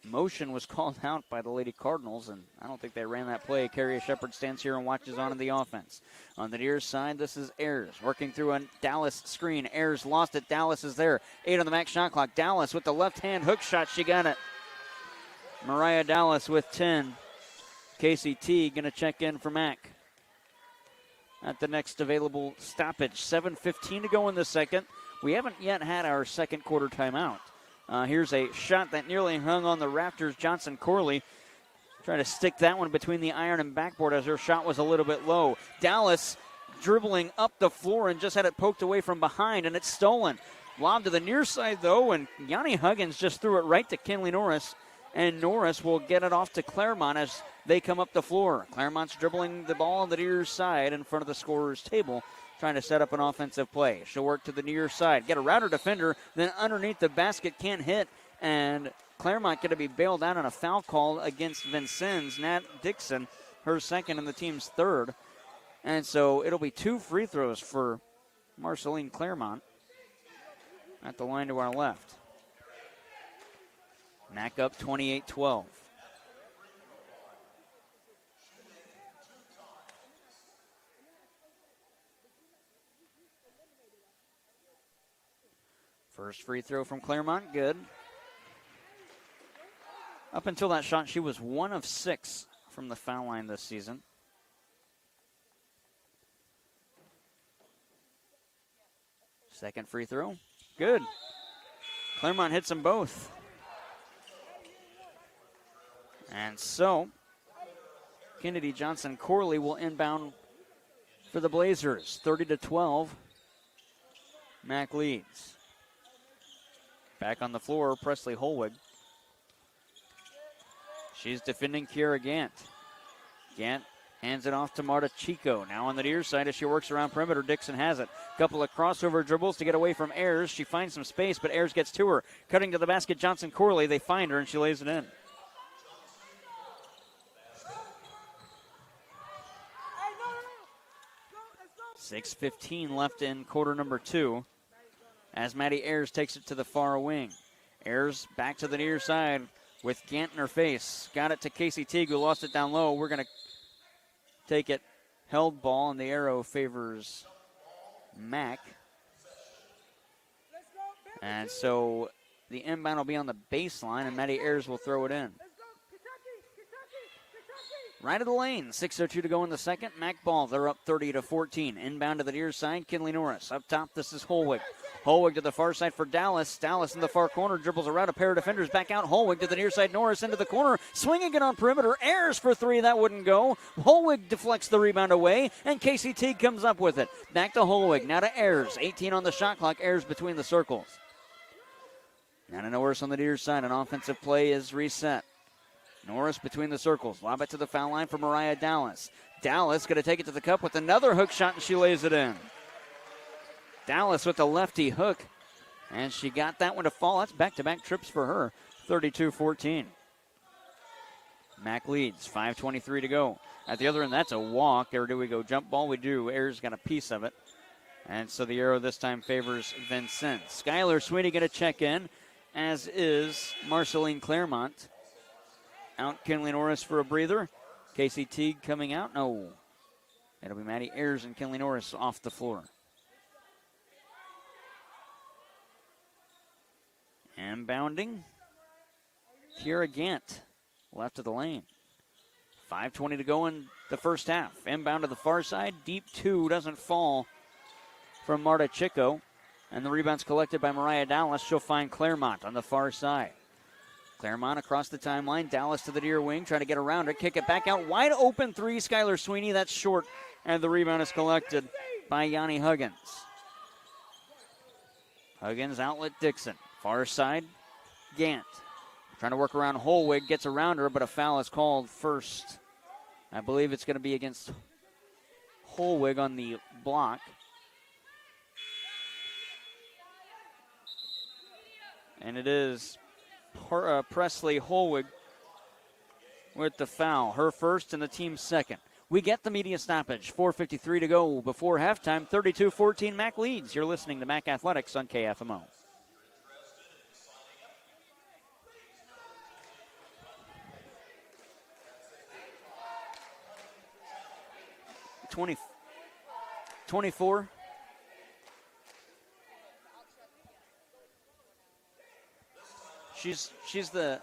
Motion was called out by the Lady Cardinals, and I don't think they ran that play. Carrie Shepard stands here and watches on in the offense. On the near side, this is Ayers working through a Dallas screen. Ayers lost it. Dallas is there. 8 on the max shot clock. Dallas with the left-hand hook shot. She got it. Mariah Dallas with 10. Casey T going to check in for Mack at the next available stoppage. 7:15 to go in the second. We haven't yet had our second quarter timeout. Here's a shot that nearly hung on the rafters. Johnson Corley trying to stick that one between the iron and backboard as her shot was a little bit low. Dallas dribbling up the floor and just had it poked away from behind, and it's stolen. Lob to the near side, though, and Yanni Huggins just threw it right to Kinley Norris, and Norris will get it off to Claremont as they come up the floor. Claremont's dribbling the ball on the near side in front of the scorer's table, trying to set up an offensive play. She'll work to the near side, get around her defender, then underneath the basket, can't hit, and Claremont going to be bailed out on a foul call against Vincennes. Nat Dixon, her second and the team's third. And so it'll be 2 free throws for Marceline Claremont at the line to our left. Mack up 28-12. First free throw from Claremont, good. Up until that shot, she was 1 of 6 from the foul line this season. Second free throw, good. Claremont hits them both. And so, Kennedy Johnson Corley will inbound for the Blazers. 30-12. Mac leads. Back on the floor, Presley Holwig. She's defending Kiera Gant. Gant hands it off to Marta Chico. Now on the near side as she works around perimeter, Dixon has it. Couple of crossover dribbles to get away from Ayers. She finds some space, but Ayers gets to her. Cutting to the basket, Johnson Corley. They find her, and she lays it in. 6:15 left in quarter number 2 as Maddie Ayers takes it to the far wing. Ayers back to the near side with Gant in her face. Got it to Casey Teague, who lost it down low. We're going to take it. Held ball, and the arrow favors Mac. And so the inbound will be on the baseline, and Maddie Ayers will throw it in. Right of the lane, 6:02 to go in the second. Mac ball, they're up 30-14. Inbound to the near side, Kinley Norris. Up top, this is Holwig. Holwig to the far side for Dallas. Dallas in the far corner, dribbles around a pair of defenders. Back out, Holwig to the near side, Norris into the corner. Swinging it on perimeter, Ayers for 3, that wouldn't go. Holwig deflects the rebound away, and Casey Teague comes up with it. Back to Holwig, now to Ayers. 18 on the shot clock, Ayers between the circles. Now to Norris on the near side, an offensive play is reset. Norris between the circles. Lob it to the foul line for Mariah Dallas. Dallas going to take it to the cup with another hook shot, and she lays it in. Dallas with the lefty hook, and she got that one to fall. That's back-to-back trips for her. 32-14. Mac leads. 5:23 to go. At the other end, that's a walk. Or do we go jump ball? We do. Ayers got a piece of it. And so the arrow this time favors Vincennes. Skylar Sweeney going to check in, as is Marceline Claremont. Out Kinley Norris for a breather. Casey Teague coming out. No. It'll be Maddie Ayers and Kinley Norris off the floor. Inbounding. Kiera Gant left of the lane. 5:20 to go in the first half. Inbound to the far side. Deep 2 doesn't fall from Marta Chico. And the rebound's collected by Mariah Dallas. She'll find Claremont on the far side. Claremont across the timeline. Dallas to the near wing, trying to get around it. Kick it back out. Wide open 3. Skylar Sweeney. That's short. And the rebound is collected by Yanni Huggins. Huggins outlet Dixon. Far side, Gant. Trying to work around Holwig. Gets around her, but a foul is called first. I believe it's going to be against Holwig on the block. And it is Presley Holwig with the foul. Her first and the team's second. We get the media stoppage. 4:53 to go before halftime. 32-14, Mac leads. You're listening to Mac Athletics on KFMO. $20, 24. She's the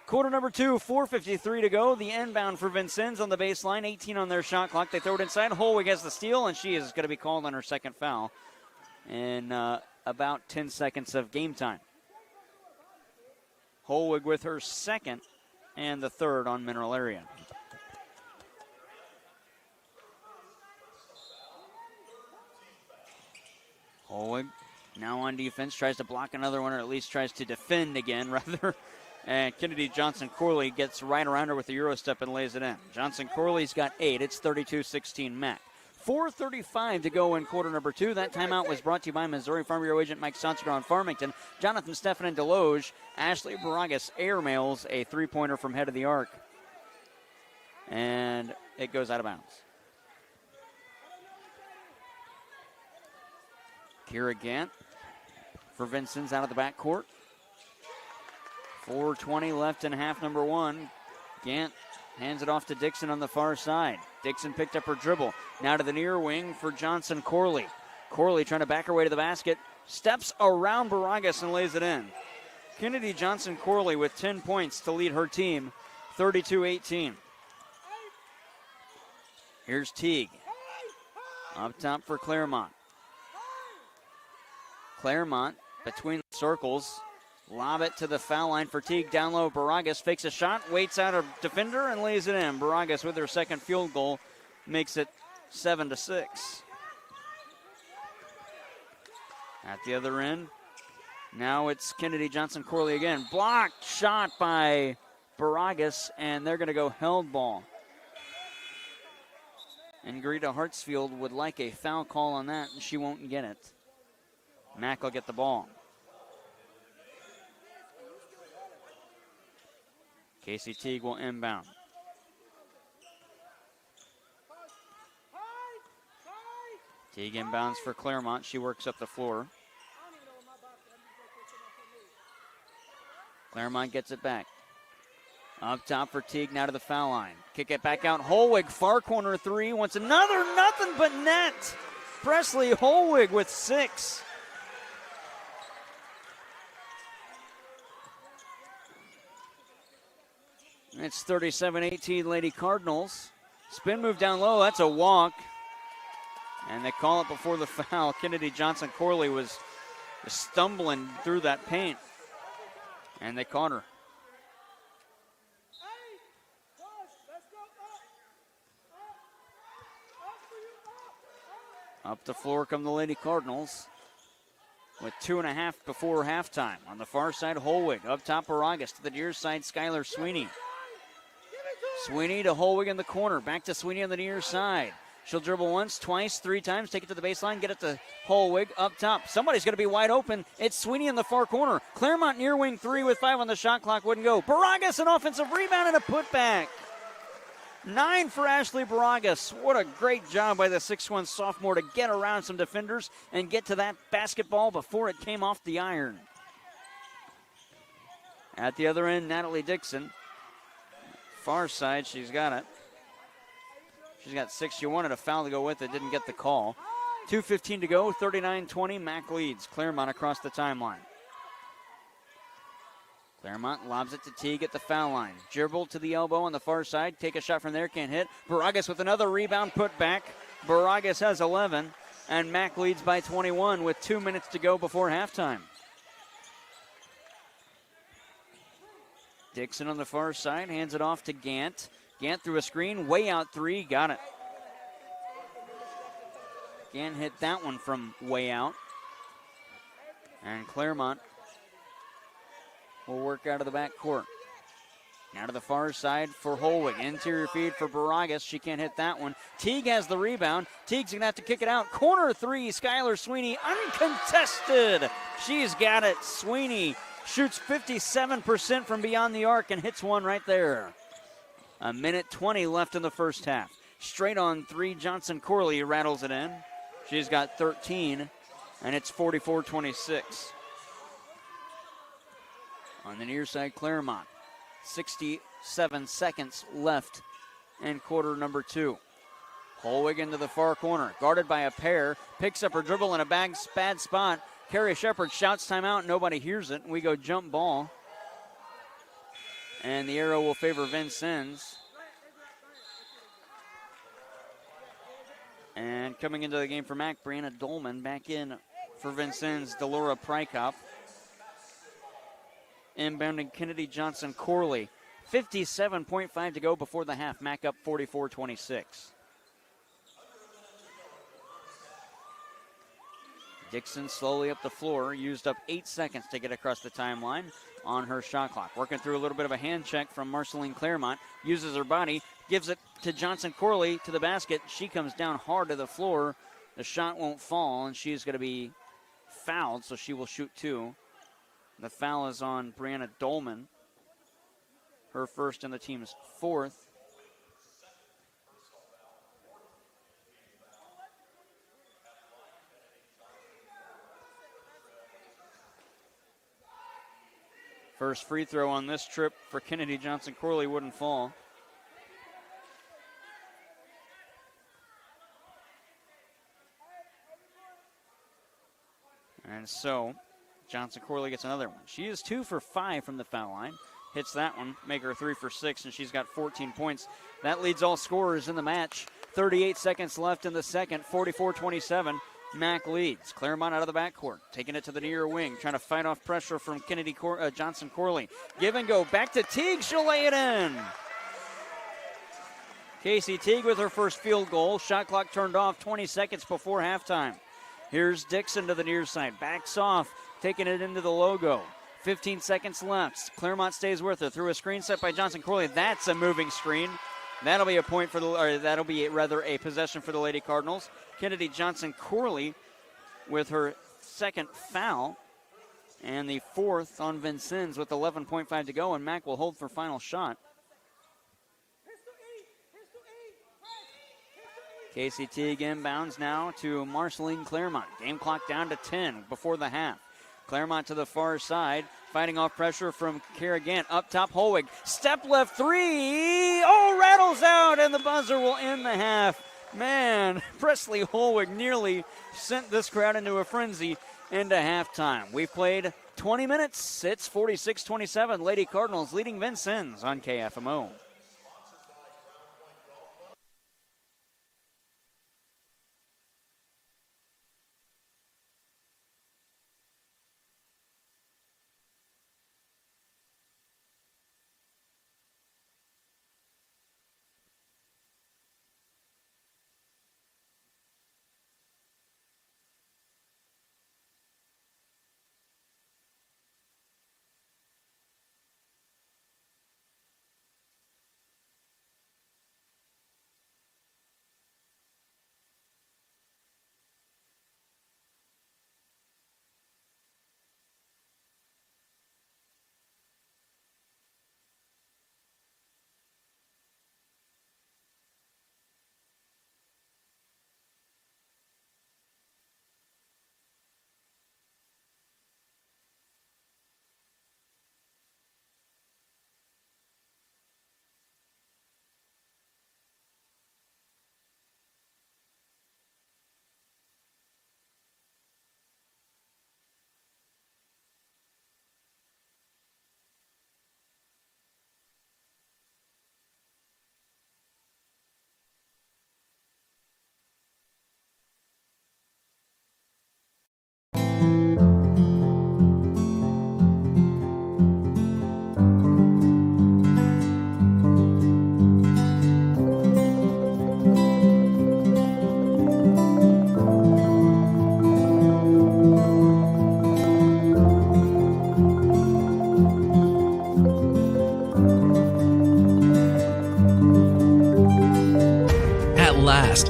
quarter number 2, 4:53 to go. The inbound for Vincennes on the baseline, 18 on their shot clock. They throw it inside. Holwig has the steal, and she is going to be called on her second foul in about 10 seconds of game time. Holwig with her second and the third on Mineral Area. Holwig now on defense, tries to block another one, or at least tries to defend again, rather. And Kennedy Johnson-Corley gets right around her with the Euro step and lays it in. Johnson-Corley's got 8. It's 32-16 Mac. 4:35 to go in quarter number 2. That timeout was brought to you by Missouri Farm Bureau agent Mike Sonsiger on Farmington. Jonathan Steffen in Deloge. Ashley Baragas airmails a three-pointer from head of the arc. And it goes out of bounds. Kira Gant for Vincennes out of the backcourt. 4:20 left in half number 1. Gant hands it off to Dixon on the far side. Dixon picked up her dribble. Now to the near wing for Johnson-Corley. Corley trying to back her way to the basket. Steps around Baragas and lays it in. Kennedy Johnson-Corley with 10 points to lead her team, 32-18. Here's Teague. Up top for Claremont. Claremont between the circles. Lob it to the foul line for Teague. Down low, Baragas fakes a shot, waits out a defender, and lays it in. Baragas with her second field goal makes it 7-6. At the other end, now it's Kennedy Johnson-Corley again. Blocked shot by Baragas, and they're going to go held ball. And Greta Hartsfield would like a foul call on that, and she won't get it. Mack will get the ball. Casey Teague will inbound. Teague inbounds for Claremont. She works up the floor. Claremont gets it back. Up top for Teague, now to the foul line. Kick it back out. Holwig, far corner 3. Wants another, nothing but net. Presley Holwig with 6. It's 37-18 Lady Cardinals. Spin move down low, that's a walk. And they call it before the foul. Kennedy Johnson-Corley was stumbling through that paint. And they caught her. Up the floor come the Lady Cardinals with 2.5 before halftime. On the far side, Holwig. Up top, Baragas. To the near side, Skylar Sweeney. Sweeney to Holwig in the corner. Back to Sweeney on the near side. She'll dribble once, twice, 3 times. Take it to the baseline. Get it to Holwig up top. Somebody's going to be wide open. It's Sweeney in the far corner. Claremont near wing 3 with 5 on the shot clock. Wouldn't go. Baragas, an offensive rebound and a putback. 9 for Ashley Baragas. What a great job by the 6'1 sophomore to get around some defenders and get to that basketball before it came off the iron. At the other end, Natalie Dixon. Far side, she's got it. She's got 6. She wanted a foul to go with it, didn't get the call. 2:15 to go, 39-20. Mac leads. Claremont across the timeline. Claremont lobs it to Teague at the foul line. Dribble to the elbow on the far side. Take a shot from there, can't hit. Baragas with another rebound, put back. Baragas has 11, and Mac leads by 21 with 2 minutes to go before halftime. Dixon on the far side, hands it off to Gant. Gant through a screen, way out 3, got it. Gant hit that one from way out. And Claremont will work out of the back court. Now to the far side for Holwig. Interior feed for Baragas. She can't hit that one. Teague has the rebound. Teague's going to have to kick it out. Corner 3, Skylar Sweeney uncontested. She's got it. Sweeney shoots 57% from beyond the arc and hits one right there. 1:20 left in the first half. Straight on 3, Johnson-Corley rattles it in. She's got 13, and it's 44-26. On the near side, Claremont. 67 seconds left in quarter number 2. Holwig into the far corner, guarded by a pair. Picks up her dribble in a bad spot. Carrie Shepard shouts timeout. Nobody hears it. We go jump ball. And the arrow will favor Vincennes. And coming into the game for Mac, Brianna Dolman back in for Vincennes, Delora Prykop. Inbounding Kennedy Johnson Corley. 57.5 to go before the half. Mac up 44-26. Dixon slowly up the floor. Used up 8 seconds to get across the timeline on her shot clock. Working through a little bit of a hand check from Marceline Claremont. Uses her body. Gives it to Johnson Corley to the basket. She comes down hard to the floor. The shot won't fall, and she's going to be fouled, so she will shoot 2. The foul is on Brianna Dolman. Her first and the team's 4th. First free throw on this trip for Kennedy Johnson Corley wouldn't fall. And so Johnson Corley gets another one. She is 2 for 5 from the foul line. Hits that one, make her 3 for 6, and she's got 14 points. That leads all scorers in the match. 38 seconds left in the second, 44-27. Mac leads. Claremont out of the backcourt, taking it to the near wing, trying to fight off pressure from Kennedy Johnson Corley. Give and go, back to Teague, she'll lay it in. Casey Teague with her first field goal. Shot clock turned off 20 seconds before halftime. Here's Dixon to the near side, backs off, taking it into the logo. 15 seconds left. Claremont stays with her through a screen set by Johnson Corley. That's a moving screen. That'll be a point for that'll be rather a possession for the Lady Cardinals. Kennedy Johnson Corley with her second foul, and the 4th on Vincennes with 11.5 to go, and Mac will hold for final shot. Casey Teague inbounds now to Marceline Claremont. Game clock down to 10 before the half. Claremont to the far side, fighting off pressure from Kerrigan. Up top, Holwig. Step left 3. Oh, rattles out, and the buzzer will end the half. Man, Presley Holwig nearly sent this crowd into a frenzy into halftime. We've played 20 minutes. It's 46-27. Lady Cardinals leading Vincennes on KFMO.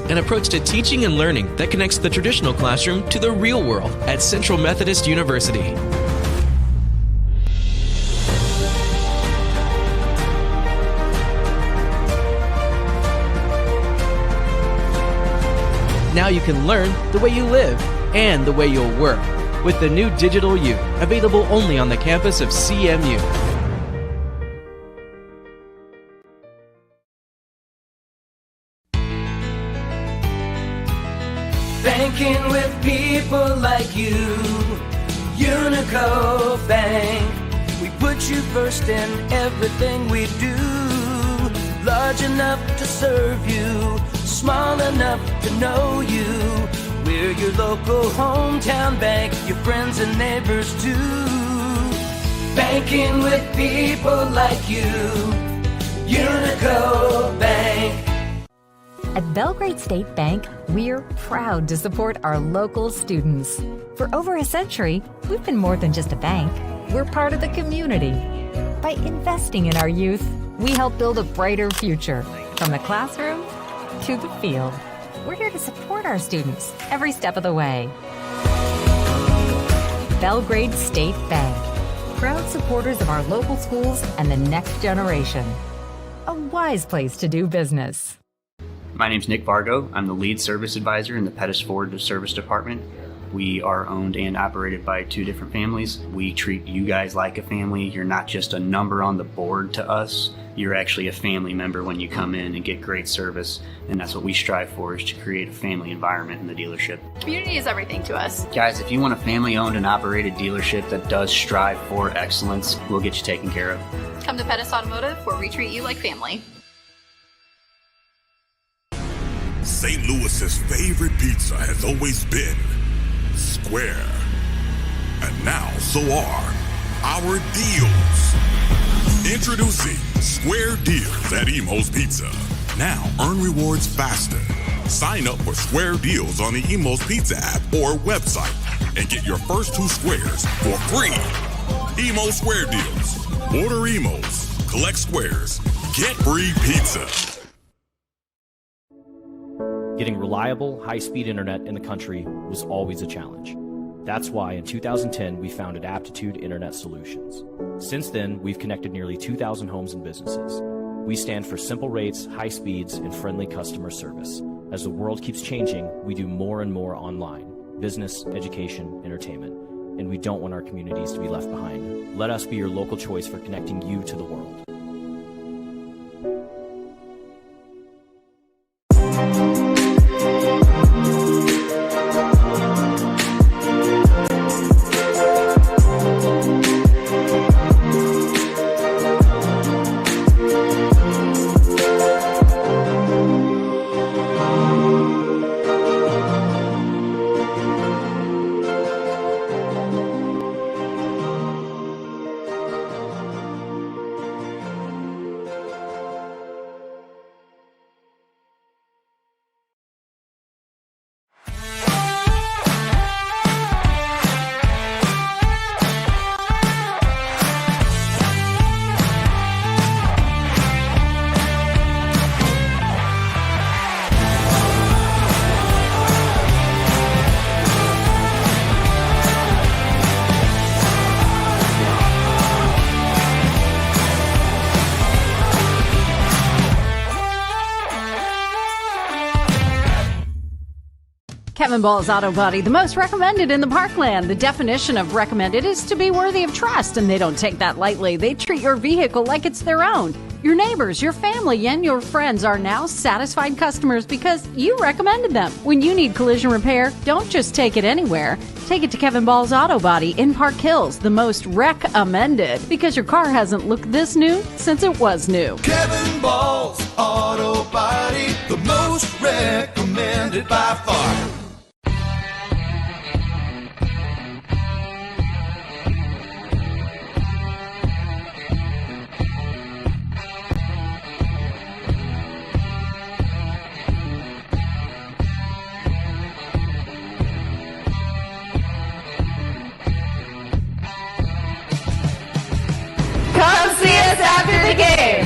An approach to teaching and learning that connects the traditional classroom to the real world at Central Methodist University. Now you can learn the way you live and the way you'll work with the new Digital U, available only on the campus of CMU. Banking with people like you, Unico Bank. We put you first in everything we do. Large enough to serve you, small enough to know you. We're your local hometown bank, your friends and neighbors too. banking with people like you. Unico Bank. At Belgrade State Bank, we're proud to support our local students. For over a century, we've been more than just a bank. We're part of the community. By investing in our youth, we help build a brighter future, from the classroom to the field. We're here to support our students every step of the way. Belgrade State Bank, proud supporters of our local schools and the next generation. A wise place to do business. My name's Nick Vargo. I'm the lead service advisor in the Pettis Ford Service Department. We are owned and operated by 2 different families. We treat you guys like a family. You're not just a number on the board to us. You're actually a family member when you come in and get great service. And that's what we strive for, is to create a family environment in the dealership. Community is everything to us. Guys, if you want a family-owned and operated dealership that does strive for excellence, we'll get you taken care of. Come to Pettis Automotive, where we treat you like family. St. Louis's favorite pizza has always been square. And now so are our deals. Introducing Square Deals at Emo's Pizza. Now earn rewards faster. Sign up for Square Deals on the Emo's Pizza app or website and get your first 2 squares for free. Emo Square Deals. Order Emo's, collect squares, get free pizza. Getting reliable, high-speed internet in the country was always a challenge. That's why in 2010 we founded Aptitude Internet Solutions. Since then, we've connected nearly 2,000 homes and businesses. We stand for simple rates, high speeds, and friendly customer service. As the world keeps changing, we do more and more online: business, education, entertainment. And we don't want our communities to be left behind. Let us be your local choice for connecting you to the world. Kevin Ball's Auto Body, the most recommended in the Parkland. The definition of recommended is to be worthy of trust, and they don't take that lightly. They treat your vehicle like it's their own. Your neighbors, your family, and your friends are now satisfied customers because you recommended them. When you need collision repair, don't just take it anywhere. Take it to Kevin Ball's Auto Body in Park Hills, the most recommended, because your car hasn't looked this new since it was new. Kevin Ball's Auto Body, the most recommended by far. Come see us after the game.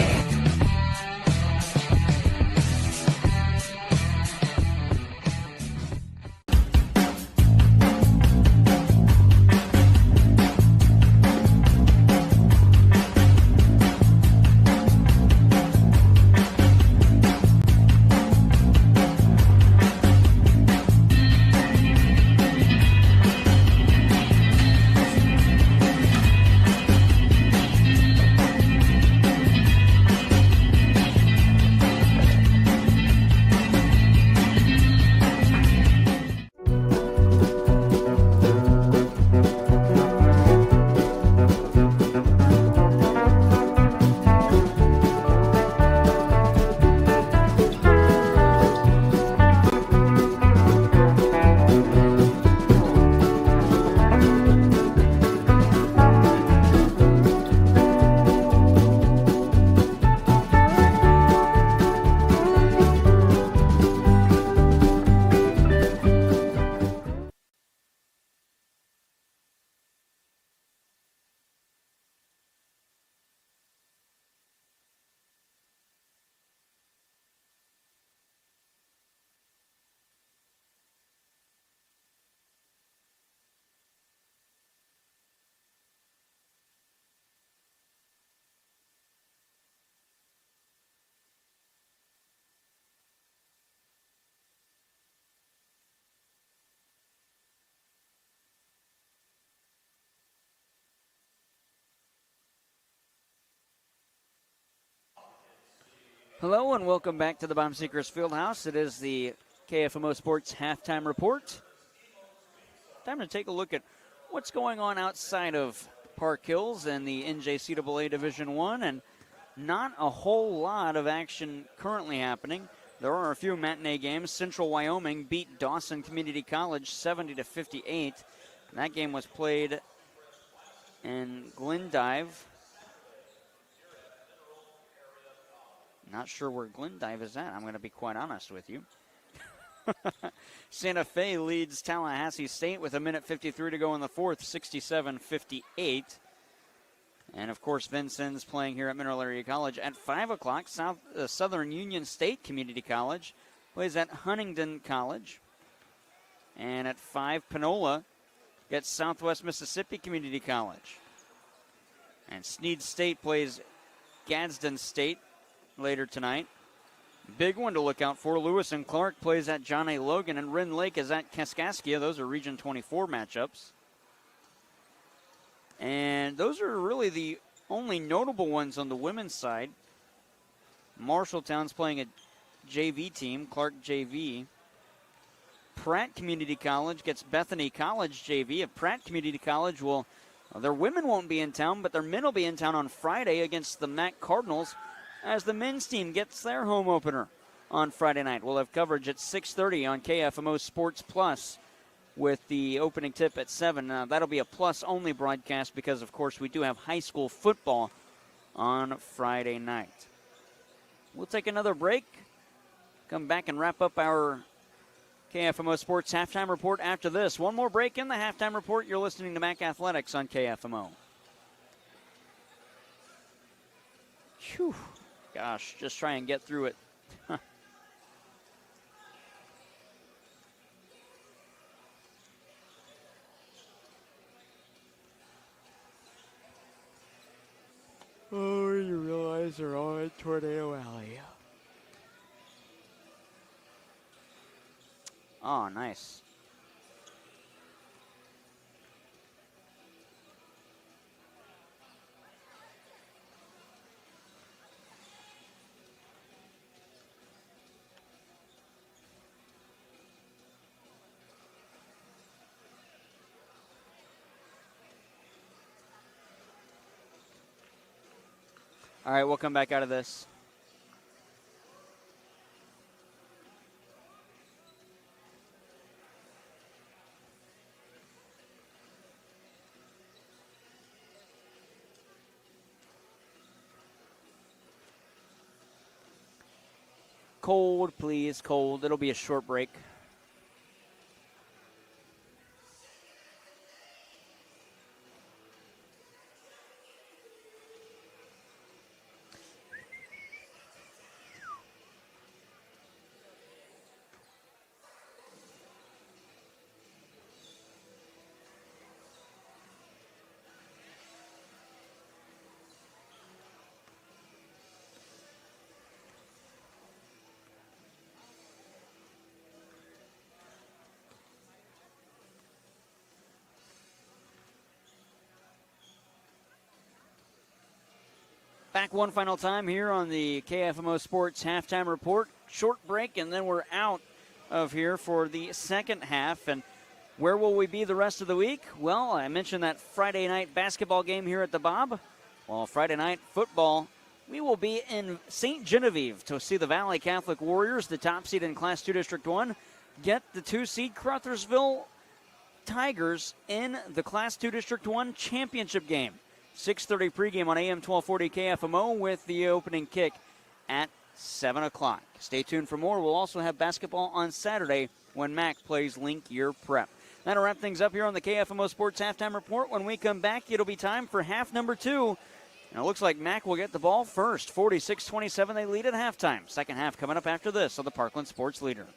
Hello and welcome back to the Bomb Seekers Fieldhouse. It is the KFMO Sports Halftime Report. Time to take a look at what's going on outside of Park Hills and the NJCAA Division I, and not a whole lot of action currently happening. There are a few matinee games. Central Wyoming beat Dawson Community College 70-58. That game was played in Glendive. Not sure where Glendive is at, I'm going to be quite honest with you. Santa Fe leads Tallahassee State with 1:53 to go in the fourth, 67-58. And, of course, Vincennes playing here at Mineral Area College. At 5 o'clock, Southern Union State Community College plays at Huntingdon College. And at 5, Panola gets Southwest Mississippi Community College. And Sneed State plays Gadsden State later tonight. Big one to look out for. Lewis and Clark plays at John A. Logan, and Wren Lake is at Kaskaskia. Those are Region 24 matchups. And those are really the only notable ones on the women's side. Marshalltown's playing a JV team, Clark JV. Pratt Community College gets Bethany College JV. If Pratt Community College their women won't be in town, but their men will be in town on Friday against the Mac Cardinals, as the men's team gets their home opener on Friday night. We'll have coverage at 6:30 on KFMO Sports Plus with the opening tip at 7. That'll be a plus-only broadcast because, of course, we do have high school football on Friday night. We'll take another break, come back and wrap up our KFMO Sports Halftime Report after this. One more break in the Halftime Report. You're listening to Mac Athletics on KFMO. Phew. Gosh, just try and get through it. Oh, you realize they're all in Tornado Alley. Oh, nice. All right, we'll come back out of this. Cold, please, cold. It'll be a short break. Back one final time here on the KFMO Sports Halftime Report. Short break, and then we're out of here for the second half. And where will we be the rest of the week? Well, I mentioned that Friday night basketball game here at the Bob. Well, Friday night football, we will be in St. Genevieve to see the Valley Catholic Warriors, the top seed in Class 2 District 1, get the 2-seed Crothersville Tigers in the Class 2 District 1 championship game. 6:30 pregame on AM 1240 KFMO with the opening kick at 7 o'clock. Stay tuned for more. We'll also have basketball on Saturday when Mac plays Link Year Prep. That'll wrap things up here on the KFMO Sports Halftime Report. When we come back, it'll be time for half number 2. And it looks like Mac will get the ball first. 46-27, they lead at halftime. Second half coming up after this on the Parkland Sports Leader.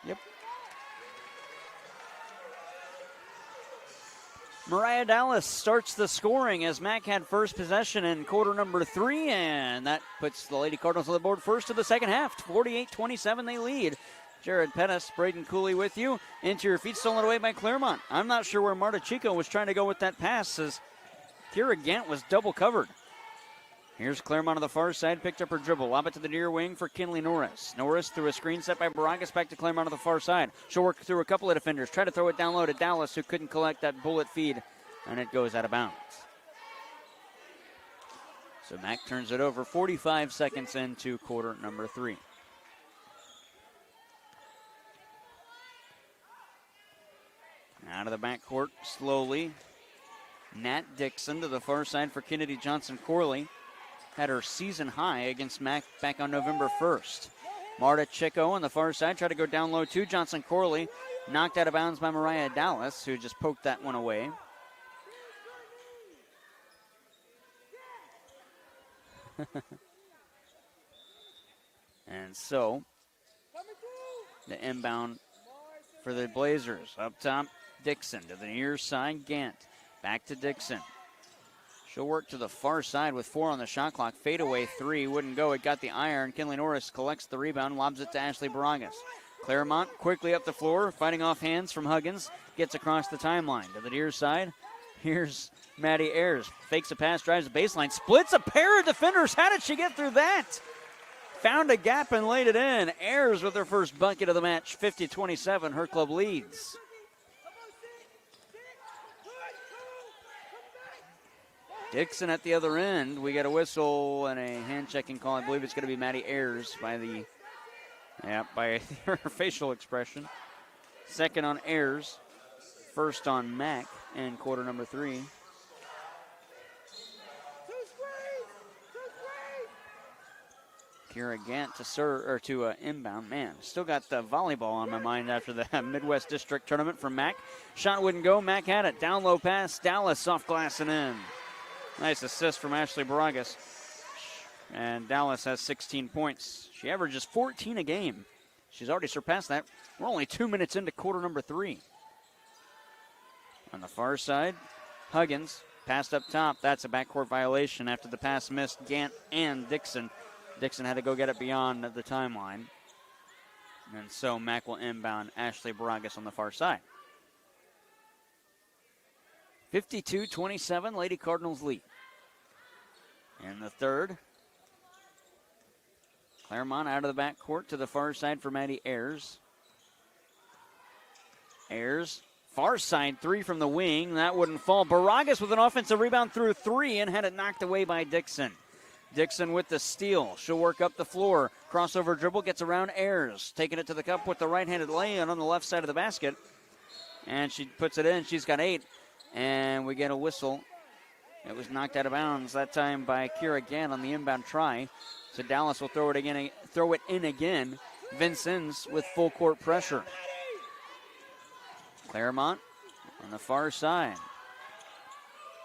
Yep. Mariah Dallas starts the scoring as Mac had first possession in quarter number 3, and that puts the Lady Cardinals on the board first of the second half. 48-27 they lead. Jared Pettis, Braden Cooley with you. Interior feed stolen away by Claremont. I'm not sure where Marta Chico was trying to go with that pass as Kira Gant was double covered. Here's Claremont on the far side, picked up her dribble. Lob it to the near wing for Kinley Norris. Norris through a screen set by Baragas, back to Claremont on the far side. She'll work through a couple of defenders. Try to throw it down low to Dallas, who couldn't collect that bullet feed, and it goes out of bounds. So Mac turns it over 45 seconds into quarter number 3. Out of the backcourt slowly. Nat Dixon to the far side for Kennedy Johnson-Corley. Had her season high against Mac back on November 1st. Marta Chico on the far side, tried to go down low to Johnson-Corley. Knocked out of bounds by Mariah Dallas, who just poked that one away. And so, the inbound for the Blazers. Up top, Dixon to the near side, Gant. Back to Dixon. She'll work to the far side with 4 on the shot clock. Fadeaway 3, wouldn't go. It got the iron. Kinley Norris collects the rebound, lobs it to Ashley Baragas. Claremont quickly up the floor, fighting off hands from Huggins. Gets across the timeline to the near side. Here's Maddie Ayers. Fakes a pass, drives the baseline, splits a pair of defenders. How did she get through that? Found a gap and laid it in. Ayers with her first bucket of the match. 50-27, her club leads. Dixon at the other end. We got a whistle and a hand-checking call. I believe it's going to be Maddie Ayers by her facial expression. Second on Ayers. First on Mac in quarter number 3. Kira Gant to inbound. Man, still got the volleyball on my mind after the Midwest District Tournament from Mac. Shot wouldn't go. Mac had it. Down low pass. Dallas soft glass and in. Nice assist from Ashley Baragas. And Dallas has 16 points. She averages 14 a game. She's already surpassed that. We're only 2 minutes into quarter number 3. On the far side, Huggins passed up top. That's a backcourt violation after the pass missed Gant and Dixon. Dixon had to go get it beyond the timeline. And so Mac will inbound Ashley Baragas on the far side. 52-27, Lady Cardinals lead. In the third, Claremont out of the backcourt to the far side for Maddie Ayers. Ayers, far side 3 from the wing. That wouldn't fall. Baragas with an offensive rebound through 3 and had it knocked away by Dixon. Dixon with the steal. She'll work up the floor. Crossover dribble, gets around Ayers. Taking it to the cup with the right-handed lay-in on the left side of the basket. And she puts it in. She's got 8. And we get a whistle. It was knocked out of bounds that time by Kira Gant on the inbound try. So Dallas will throw it in again. Vincennes with full court pressure. Claremont on the far side.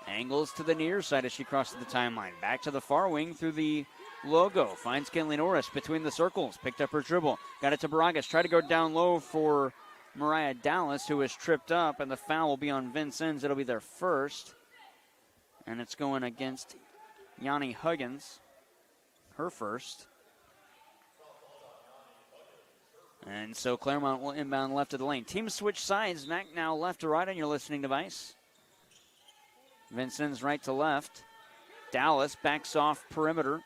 Angles to the near side as she crosses the timeline. Back to the far wing through the logo. Finds Kinley Norris between the circles. Picked up her dribble. Got it to Baragas. Tried to go down low for Mariah Dallas, who was tripped up, and the foul will be on Vincennes. It'll be their first. And it's going against Yanni Huggins. Her first. And so Claremont will inbound left of the lane. Team switch sides. Mac now left to right on your listening device. Vincennes right to left. Dallas backs off perimeter.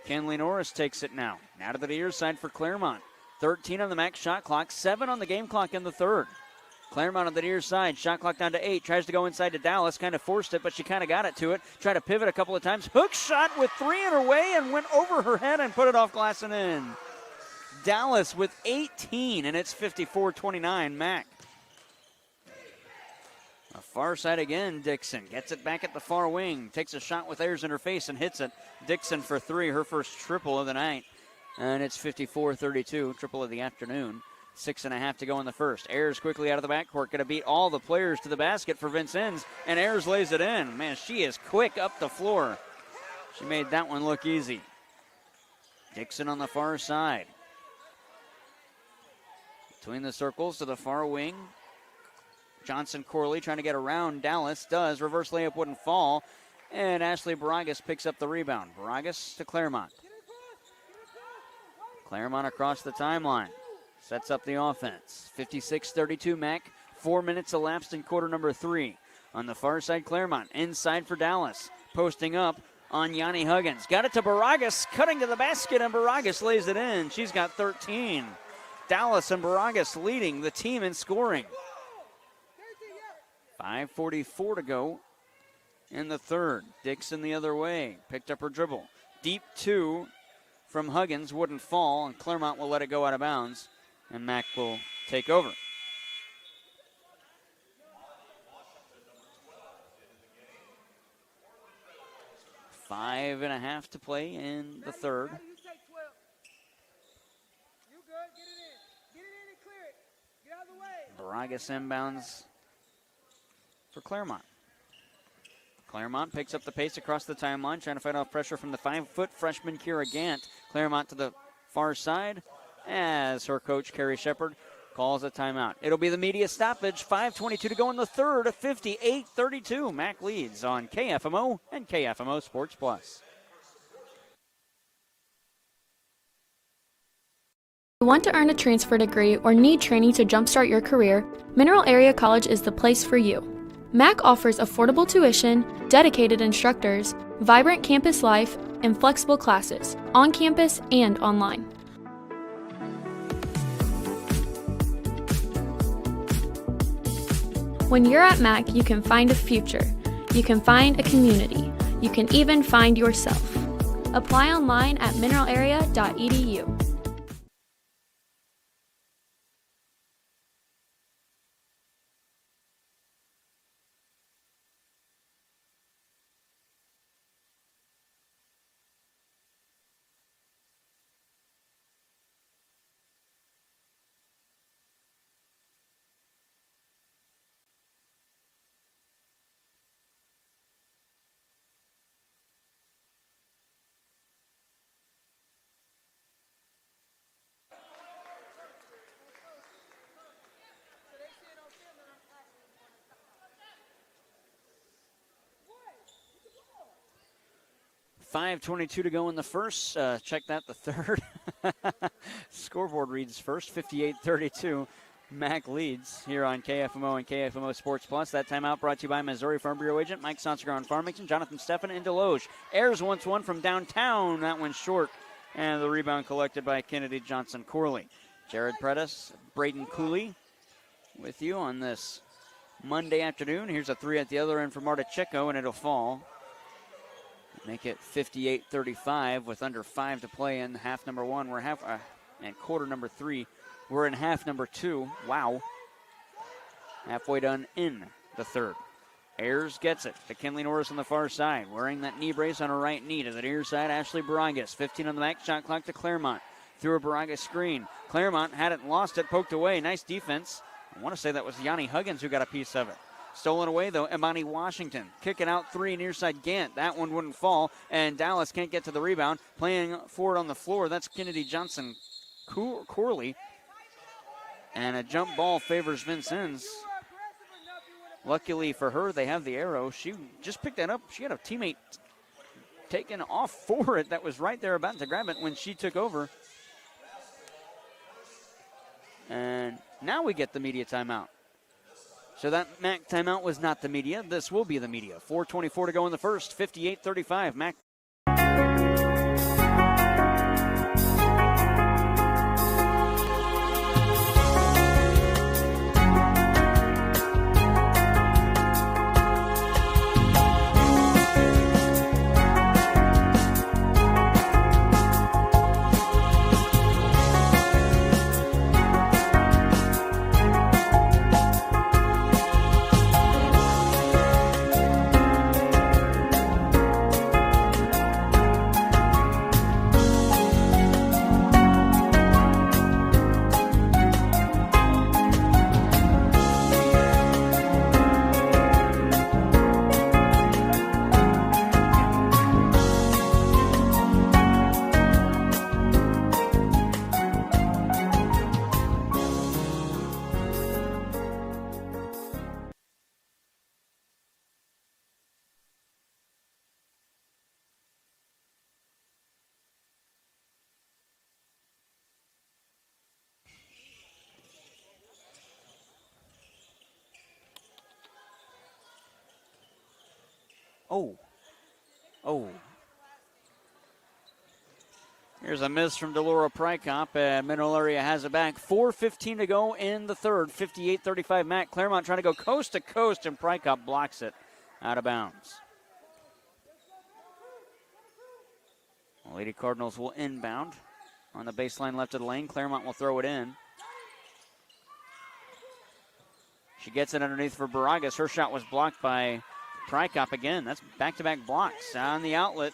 Kinley Norris takes it now. Now to the near side for Claremont. 13 on the max shot clock, 7 on the game clock in the third. Claremont on the near side, shot clock down to 8. Tries to go inside to Dallas, kind of forced it, but she kind of got it to it. Tried to pivot a couple of times. Hook shot with 3 in her way and went over her head and put it off glass and in. Dallas with 18, and it's 54-29 Mac. A far side again, Dixon gets it back at the far wing. Takes a shot with Ayers in her face and hits it. Dixon for 3, her first triple of the night. And it's 54-32, triple of the afternoon. 6.5 to go in the first. Ayers quickly out of the backcourt. Going to beat all the players to the basket for Vincennes. And Ayers lays it in. Man, she is quick up the floor. She made that one look easy. Dixon on the far side. Between the circles to the far wing. Johnson Corley trying to get around Dallas. Does. Reverse layup wouldn't fall. And Ashley Baragas picks up the rebound. Baragas to Claremont. Claremont across the timeline. Sets up the offense. 56-32 Mac. 4 minutes elapsed in quarter number 3. On the far side, Claremont. Inside for Dallas. Posting up on Yanni Huggins. Got it to Baragas. Cutting to the basket, and Baragas lays it in. She's got 13. Dallas and Baragas leading the team in scoring. 5:44 to go in the third. Dixon the other way. Picked up her dribble. Deep 2 from Huggins. Wouldn't fall, and Claremont will let it go out of bounds. And Mac will take over. Five and a half to play in the third. Baragas inbounds for Claremont. Claremont picks up the pace across the timeline, trying to fight off pressure from the 5-foot freshman Kira Gant. Claremont to the far side as her coach, Carrie Shepard, calls a timeout. It'll be the media stoppage. 5:22 to go in the third. 58-32. Mac leads on KFMO and KFMO Sports Plus. Want to earn a transfer degree or need training to jumpstart your career? Mineral Area College is the place for you. MAC offers affordable tuition, dedicated instructors, vibrant campus life, and flexible classes, on campus and online. When you're at MAC, you can find a future. You can find a community. You can even find yourself. Apply online at mineralarea.edu. .522 to go in the first. Check that, the third. Scoreboard reads first, 58-32. Mac leads here on KFMO and KFMO Sports Plus. That timeout brought to you by Missouri Farm Bureau agent Mike Sonsegar on Farmington, Jonathan Steffen in Deloge. Ayers wants one from downtown. That one's short. And the rebound collected by Kennedy Johnson Corley. Jared Predis, Braden Cooley with you on this Monday afternoon. Here's a three at the other end for Marta Chico, and it'll fall. Make it 58-35 with under 5 to play in half number 1. We're and quarter number 3. We're in half number 2. Wow. Halfway done in the third. Ayers gets it to Kinley Norris on the far side. Wearing that knee brace on her right knee to the near side, Ashley Baragas. 15 on the back, shot clock to Claremont. Through a Baragas screen. Claremont had it and lost it, poked away. Nice defense. I want to say that was Yanni Huggins who got a piece of it. Stolen away, though, Imani Washington. Kicking out 3 near side Gant. That one wouldn't fall, and Dallas can't get to the rebound. Playing forward on the floor, that's Kennedy Johnson Corley. And a jump ball favors Vincennes. Luckily for her, they have the arrow. She just picked that up. She had a teammate taken off for it that was right there about to grab it when she took over. And now we get the media timeout. So that MAC timeout was not the media. This will be the media. 4:24 to go in the first. 58-35. MAC. Oh. Here's a miss from Delora Prykop. Mineral Area has it back. 4:15 to go in the third. 58-35 Mac. Claremont trying to go coast to coast, and Prykop blocks it out of bounds. Lady Cardinals will inbound on the baseline left of the lane. Claremont will throw it in. She gets it underneath for Baragas. Her shot was blocked by Prykop again. That's back-to-back blocks on the outlet.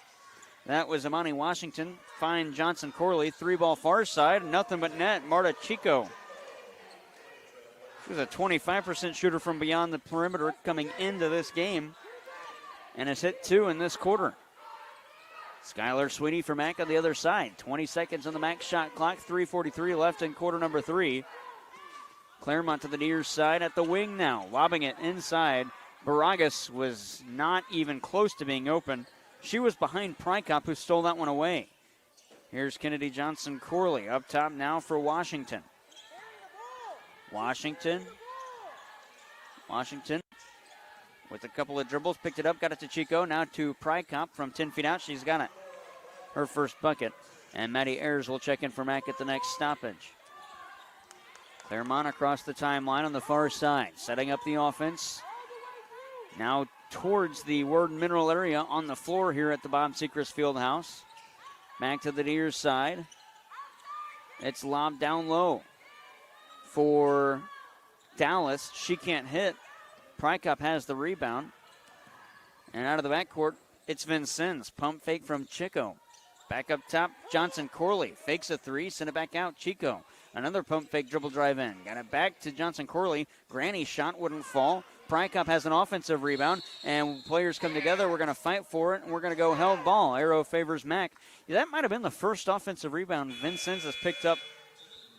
That was Imani Washington. Fine Johnson Corley. 3-ball far side. Nothing but net. Marta Chico. She was a 25% shooter from beyond the perimeter coming into this game, and has hit 2 in this quarter. Skylar Sweeney for Mac on the other side. 20 seconds on the Mac shot clock. 3:43 left in quarter number 3. Claremont to the near side at the wing now. Lobbing it inside. Baragas was not even close to being open. She was behind Prykop, who stole that one away. Here's Kennedy Johnson Corley up top now for Washington. Washington with a couple of dribbles, picked it up, got it to Chico, now to Prykop from 10 feet out. She's got it. Her first bucket. And Maddie Ayers will check in for Mac at the next stoppage. Claremont across the timeline on the far side, setting up the offense. Now towards the Word Mineral Area on the floor here at the Bob Sechrist Fieldhouse. Back to the near side. It's lobbed down low for Dallas. She can't hit. Prykop has the rebound. And out of the backcourt, it's Vincennes. Pump fake from Chico. Back up top, Johnson Corley. Fakes a 3, send it back out, Chico. Another pump fake dribble drive in. Got it back to Johnson Corley. Granny's shot wouldn't fall. Prykop has an offensive rebound, and players come together. We're going to fight for it, and we're going to go held ball. Arrow favors Mac. That might have been the first offensive rebound Vincennes has picked up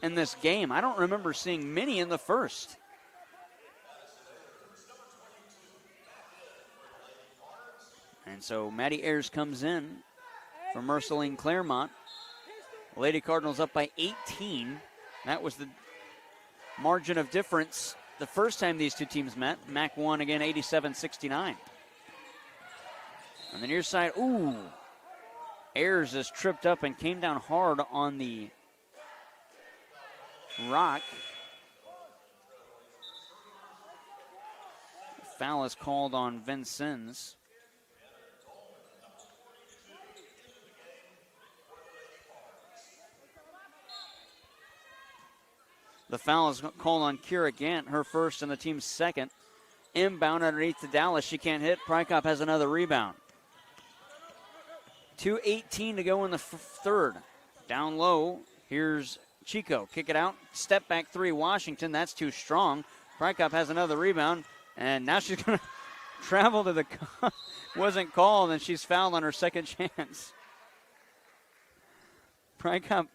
in this game. I don't remember seeing many in the first. And so Maddie Ayers comes in for Merceline Claremont. Lady Cardinals up by 18. That was the margin of difference the first time these two teams met. Mac won again 87-69. On the near side, Ayers is tripped up and came down hard on the rock. Foul is called on Vincennes. The foul is called on Kira Gant, her first and the team's second. Inbound underneath to Dallas. She can't hit. Prykop has another rebound. 2:18 to go in the third. Down low, here's Chico. Kick it out. Step back 3, Washington. That's too strong. Prykop has another rebound. And now she's going to travel to the wasn't called, and she's fouled on her second chance. Prykop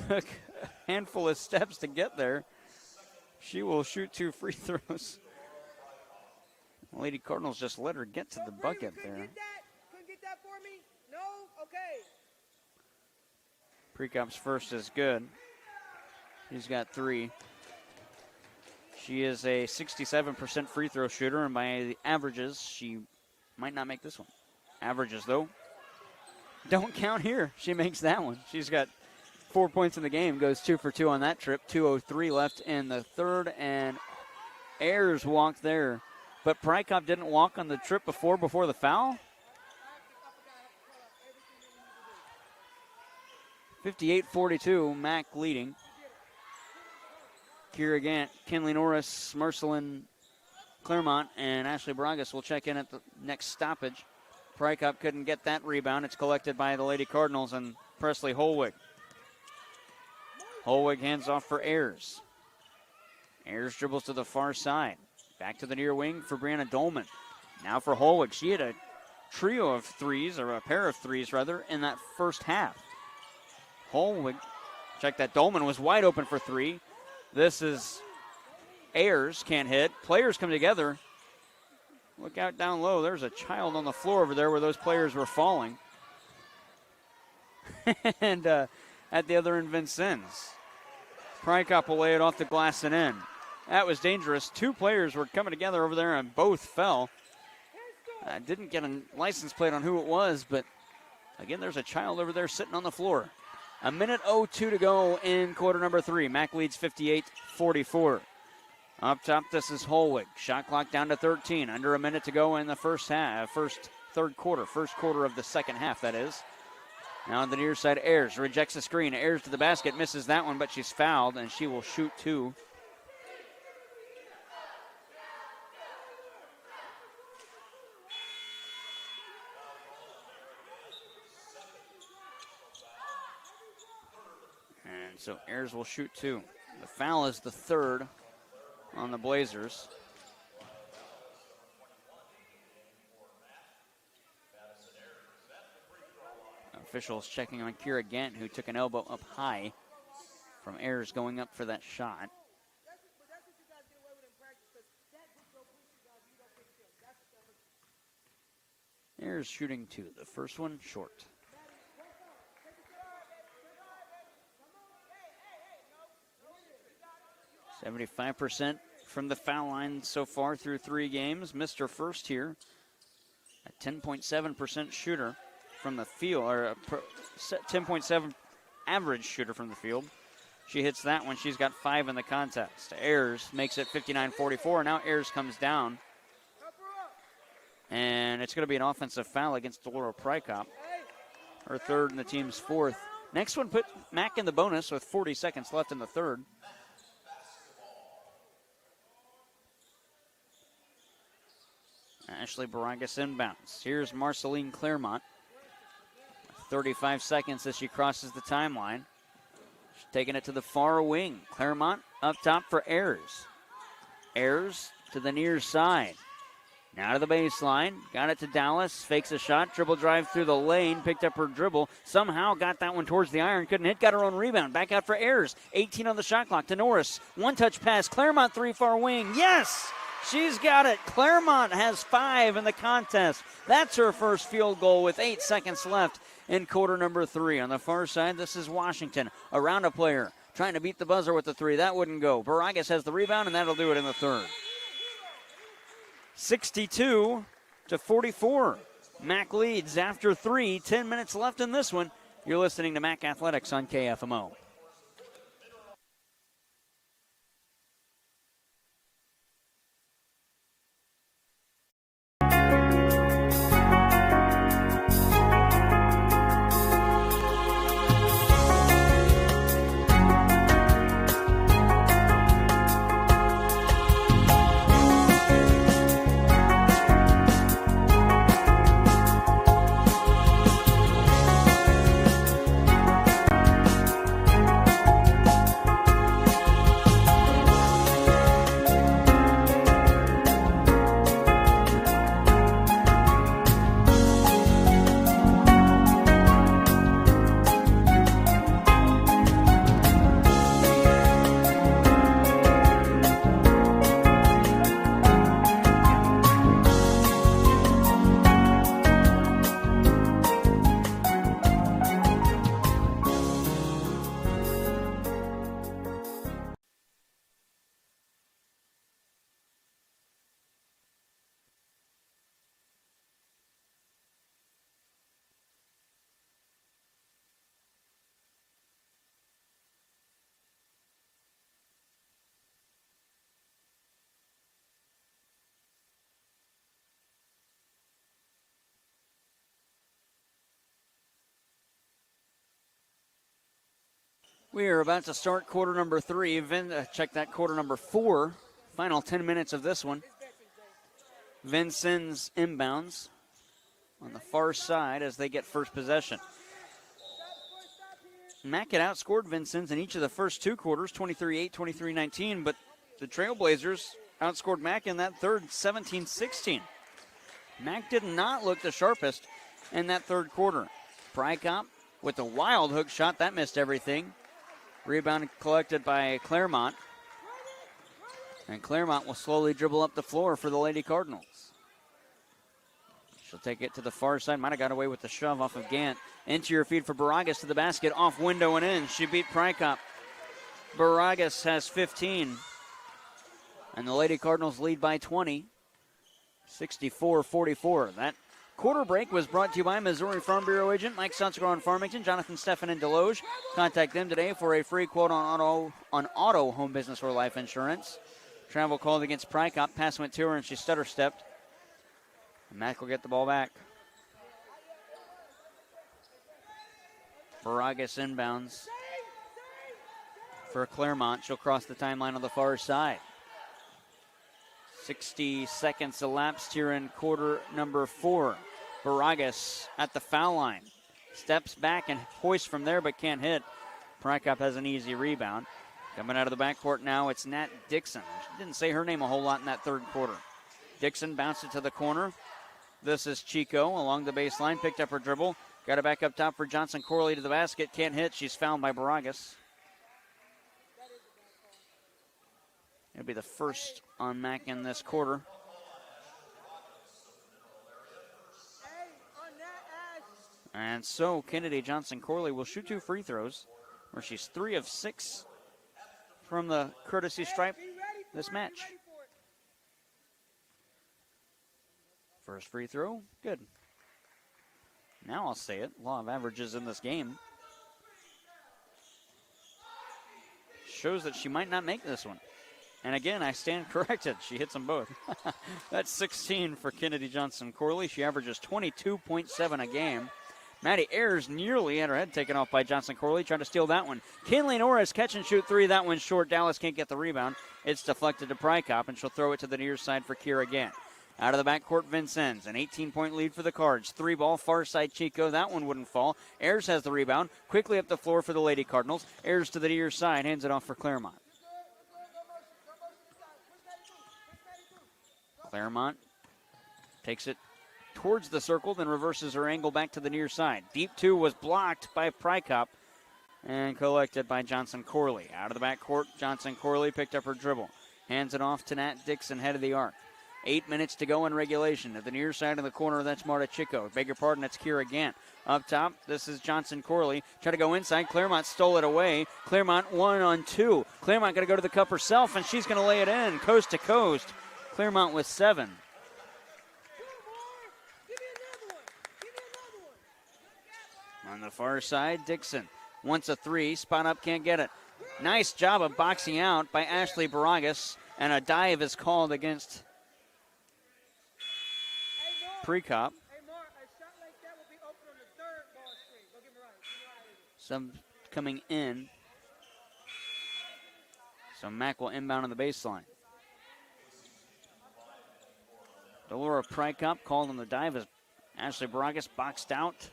took a handful of steps to get there. She will shoot 2 free throws. Lady Cardinals just let her get to the bucket there. Couldn't get that for me? No? Okay. Prekop's first is good. He's got 3. She is a 67% free throw shooter, and by the averages, she might not make this one. Averages, though, don't count here. She makes that one. She's got 4 points in the game, goes 2 for 2 on that trip. 2:03 left in the third, and Ayers walked there. But Prykop didn't walk on the trip before the foul? 58-42, Mac leading. Kira Gant, Kinley Norris, Merceline Claremont, and Ashley Baragas will check in at the next stoppage. Prykop couldn't get that rebound. It's collected by the Lady Cardinals and Presley Holwig. Holwig hands off for Ayers. Ayers dribbles to the far side. Back to the near wing for Brianna Dolman. Now for Holwig. She had a trio of threes, or a pair of threes, rather, in that first half. Holwig, check that. Dolman was wide open for 3. This is Ayers, can't hit. Players come together. Look out down low. There's a child on the floor over there where those players were falling. And at the other end, Vincennes. Prykop will lay it off the glass and in. That was dangerous. Two players were coming together over there and both fell. I didn't get a license plate on who it was, but again, there's a child over there sitting on the floor. 1:02 to go in quarter number 3. Mac leads 58-44. Up top, this is Holwig. Shot clock down to 13. Under a minute to go in the first quarter of the second half, that is. Now on the near side, Ayers rejects the screen. Ayers to the basket, misses that one, but she's fouled, and she will shoot 2. And so Ayers will shoot 2. The foul is the 3rd on the Blazers. Officials checking on Kira Gant, who took an elbow up high from Ayers going up for that shot. Ayers shooting 2. The first one short. 75% from the foul line so far through 3 games. Missed her first here. A 10.7% shooter from the field, or a 10.7 average shooter from the field. She hits that one. She's got 5 in the contest. Ayers makes it 59-44. Now Ayers comes down. And it's going to be an offensive foul against Laura Prykop. Her 3rd and the team's 4th. Next one put Mac in the bonus with 40 seconds left in the 3rd. Ashley Baragas inbounds. Here's Marceline Claremont. 35 seconds as she crosses the timeline. She's taking it to the far wing. Claremont up top for Ayers. Ayers to the near side. Now to the baseline. Got it to Dallas. Fakes a shot. Dribble drive through the lane. Picked up her dribble. Somehow got that one towards the iron. Couldn't hit. Got her own rebound. Back out for Ayers. 18 on the shot clock to Norris. One-touch pass. Claremont 3 far wing. Yes! She's got it. Claremont has 5 in the contest. That's her first field goal with 8 seconds left in quarter number 3. On the far side, this is Washington. Around a player. Trying to beat the buzzer with the 3. That wouldn't go. Baragas has the rebound, and that'll do it in the 3rd. 62-44. Mac leads after 3. 10 minutes left in this one. You're listening to Mac Athletics on KFMO. We are about to start quarter number 3. Check that, quarter number 4. Final 10 minutes of this one. Vincennes inbounds on the far side as they get first possession. Mac had outscored Vincennes in each of the first 2 quarters, 23-8, 23-19, but the Trailblazers outscored Mac in that 3rd, 17-16. Mac did not look the sharpest in that 3rd quarter. Prykop with a wild hook shot. That missed everything. Rebound collected by Claremont. And Claremont will slowly dribble up the floor for the Lady Cardinals. She'll take it to the far side. Might have got away with the shove off of Gant. Interior feed for Baragas to the basket. Off window and in. She beat Prykop. Baragas has 15. And the Lady Cardinals lead by 20, 64-44. That quarter break was brought to you by Missouri Farm Bureau agent Mike Sunsegar in Farmington, Jonathan Steffen in Deloge. Contact them today for a free quote on auto, home business, or life insurance. Travel called against Prykop. Pass went to her and she stutter stepped. And Mack will get the ball back. Baragas inbounds for Claremont. She'll cross the timeline on the far side. 60 seconds elapsed here in quarter number 4. Baragas at the foul line. Steps back and hoists from there but can't hit. Prykop has an easy rebound. Coming out of the backcourt now, it's Nat Dixon. She didn't say her name a whole lot in that third quarter. Dixon bounced it to the corner. This is Chico along the baseline. Picked up her dribble. Got it back up top for Johnson Corley to the basket. Can't hit. She's fouled by Baragas. It'll be the first on Mack in this quarter. And so Kennedy Johnson Corley will shoot 2 free throws, where she's 3 of 6 from the courtesy stripe this match. First free throw, good. Now I'll say it, law of averages in this game shows that she might not make this one. And again, I stand corrected. She hits them both. That's 16 for Kennedy Johnson Corley. She averages 22.7 a game. Maddie Ayers nearly had her head taken off by Johnson Corley, trying to steal that one. Kinley Norris catch and shoot 3. That one's short. Dallas can't get the rebound. It's deflected to Prykop, and she'll throw it to the near side for Kira again. Out of the backcourt, Vincennes, an 18-point lead for the Cards. 3 ball, far side Chico. That one wouldn't fall. Ayers has the rebound. Quickly up the floor for the Lady Cardinals. Ayers to the near side, hands it off for Claremont. Claremont takes it towards the circle, then reverses her angle back to the near side. Deep 2 was blocked by Prykop and collected by Johnson Corley. Out of the backcourt, Johnson Corley picked up her dribble. Hands it off to Nat Dixon, head of the arc. 8 minutes to go in regulation. At the near side of the corner, that's Marta Chico. Beg your pardon, that's Kira Gant. Up top, this is Johnson Corley. Try to go inside. Claremont stole it away. Claremont 1-on-2. Claremont got to go to the cup herself, and she's going to lay it in coast to coast. Claremont with 7. On the far side, Dixon wants a 3. Spot up, can't get it. Nice job of boxing out by Ashley Baragas, and a dive is called against Prykop. Some coming in. So Mack will inbound on the baseline. Delora Prykop called on the dive as Ashley Baragas boxed out.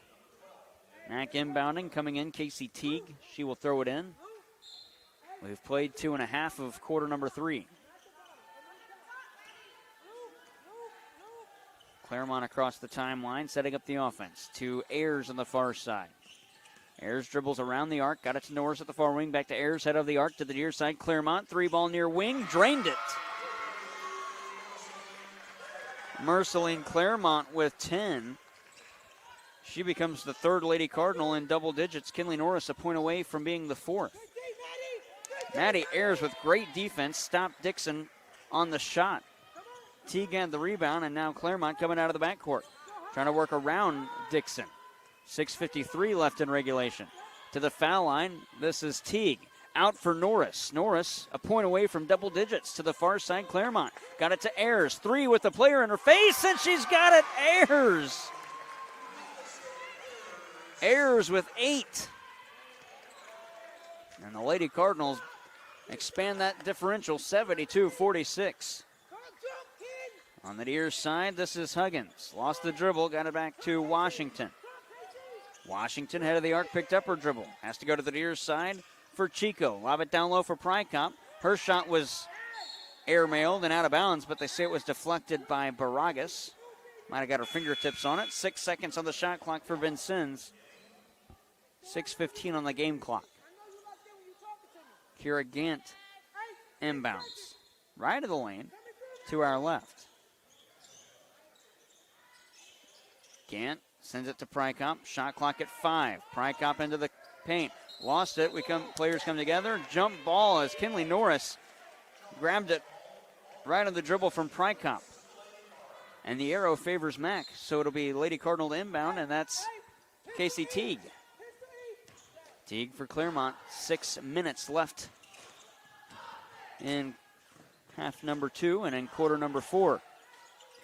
Mack inbounding, coming in, Casey Teague. She will throw it in. We've played 2.5 of quarter number 3. Claremont across the timeline, setting up the offense to Ayers on the far side. Ayers dribbles around the arc, got it to Norris at the far wing, back to Ayers, head of the arc to the near side. Claremont, 3 ball near wing, drained it. Merceline Claremont with 10. She becomes the 3rd Lady Cardinal in double digits. Kinley Norris a point away from being the 4th. Maddie Ayers with great defense stopped Dixon on the shot. Teague had the rebound, and now Claremont coming out of the backcourt, trying to work around Dixon. 6:53 left in regulation. To the foul line, this is Teague. Out for Norris. Norris a point away from double digits to the far side. Claremont got it to Ayers. 3 with the player in her face, and she's got it. Ayers. Ayers with 8. And the Lady Cardinals expand that differential, 72-46. On the near side, this is Huggins. Lost the dribble, got it back to Washington. Washington, head of the arc, picked up her dribble. Has to go to the near side for Chico. Lob it down low for Prykop. Her shot was airmailed and out of bounds, but they say it was deflected by Baragas. Might have got her fingertips on it. 6 seconds on the shot clock for Vincennes. 6:15 on the game clock. Kira Gant inbounds. Right of the lane to our left. Gant sends it to Prykop. Shot clock at 5. Prykop into the paint. Lost it. Players come together. Jump ball as Kinley Norris grabbed it right on the dribble from Prykop. And the arrow favors Mack, so it'll be Lady Cardinal to inbound, and that's Casey Teague. Teague for Claremont. 6 minutes left in half number 2 and in quarter number 4.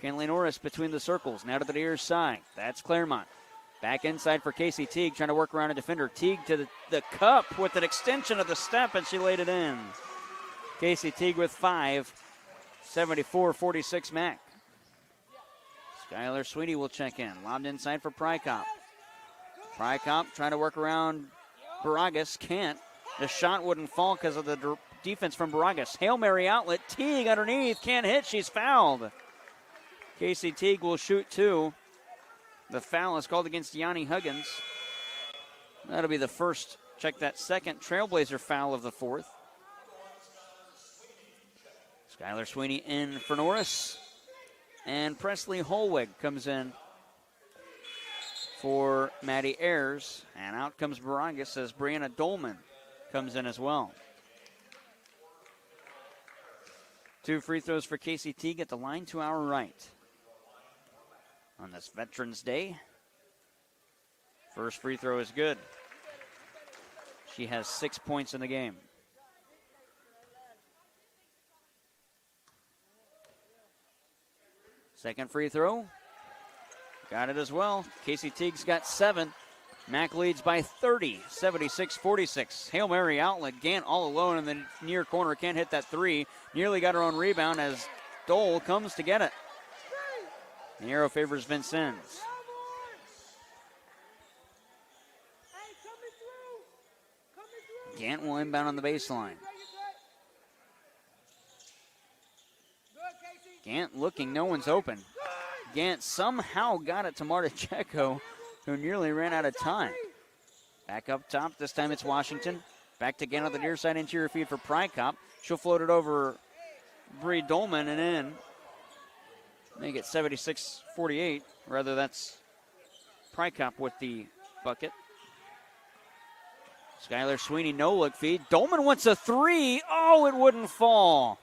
Kenley Norris between the circles, now to the near side. That's Claremont. Back inside for Casey Teague, trying to work around a defender. Teague to the cup with an extension of the step, and she laid it in. Casey Teague with 5. 74-46 Mack. Skylar Sweeney will check in. Lobbed inside for Prykop. Prykop trying to work around Baragas. Can't. The shot wouldn't fall because of the defense from Baragas. Hail Mary outlet. Teague underneath. Can't hit. She's fouled. Casey Teague will shoot 2. The foul is called against Yanni Huggins. That'll be the first, check that, second Trailblazer foul of the 4th. Skylar Sweeney in for Norris. And Presley Holwig comes in for Maddie Ayers. And out comes Baragas as Brianna Dolman comes in as well. 2 free throws for Casey Teague at the line to our right. On this Veterans Day. First free throw is good. She has 6 points in the game. Second free throw. Got it as well. Casey Teague's got 7. Mack leads by 30, 76-46. Hail Mary outlet. Gant all alone in the near corner. Can't hit that 3. Nearly got her own rebound as Dole comes to get it. The arrow favors Vincennes. Gant will inbound on the baseline. Gant looking, no one's open. Gant somehow got it to Marta Checo, who nearly ran out of time. Back up top, this time it's Washington. Back to Gant on the near side, interior feed for Prykop. She'll float it over Bree Dolman and in. Make it 76-48. Rather, that's Prykop with the bucket. Skylar Sweeney, no-look feed. Dolman wants a 3. Oh, it wouldn't fall.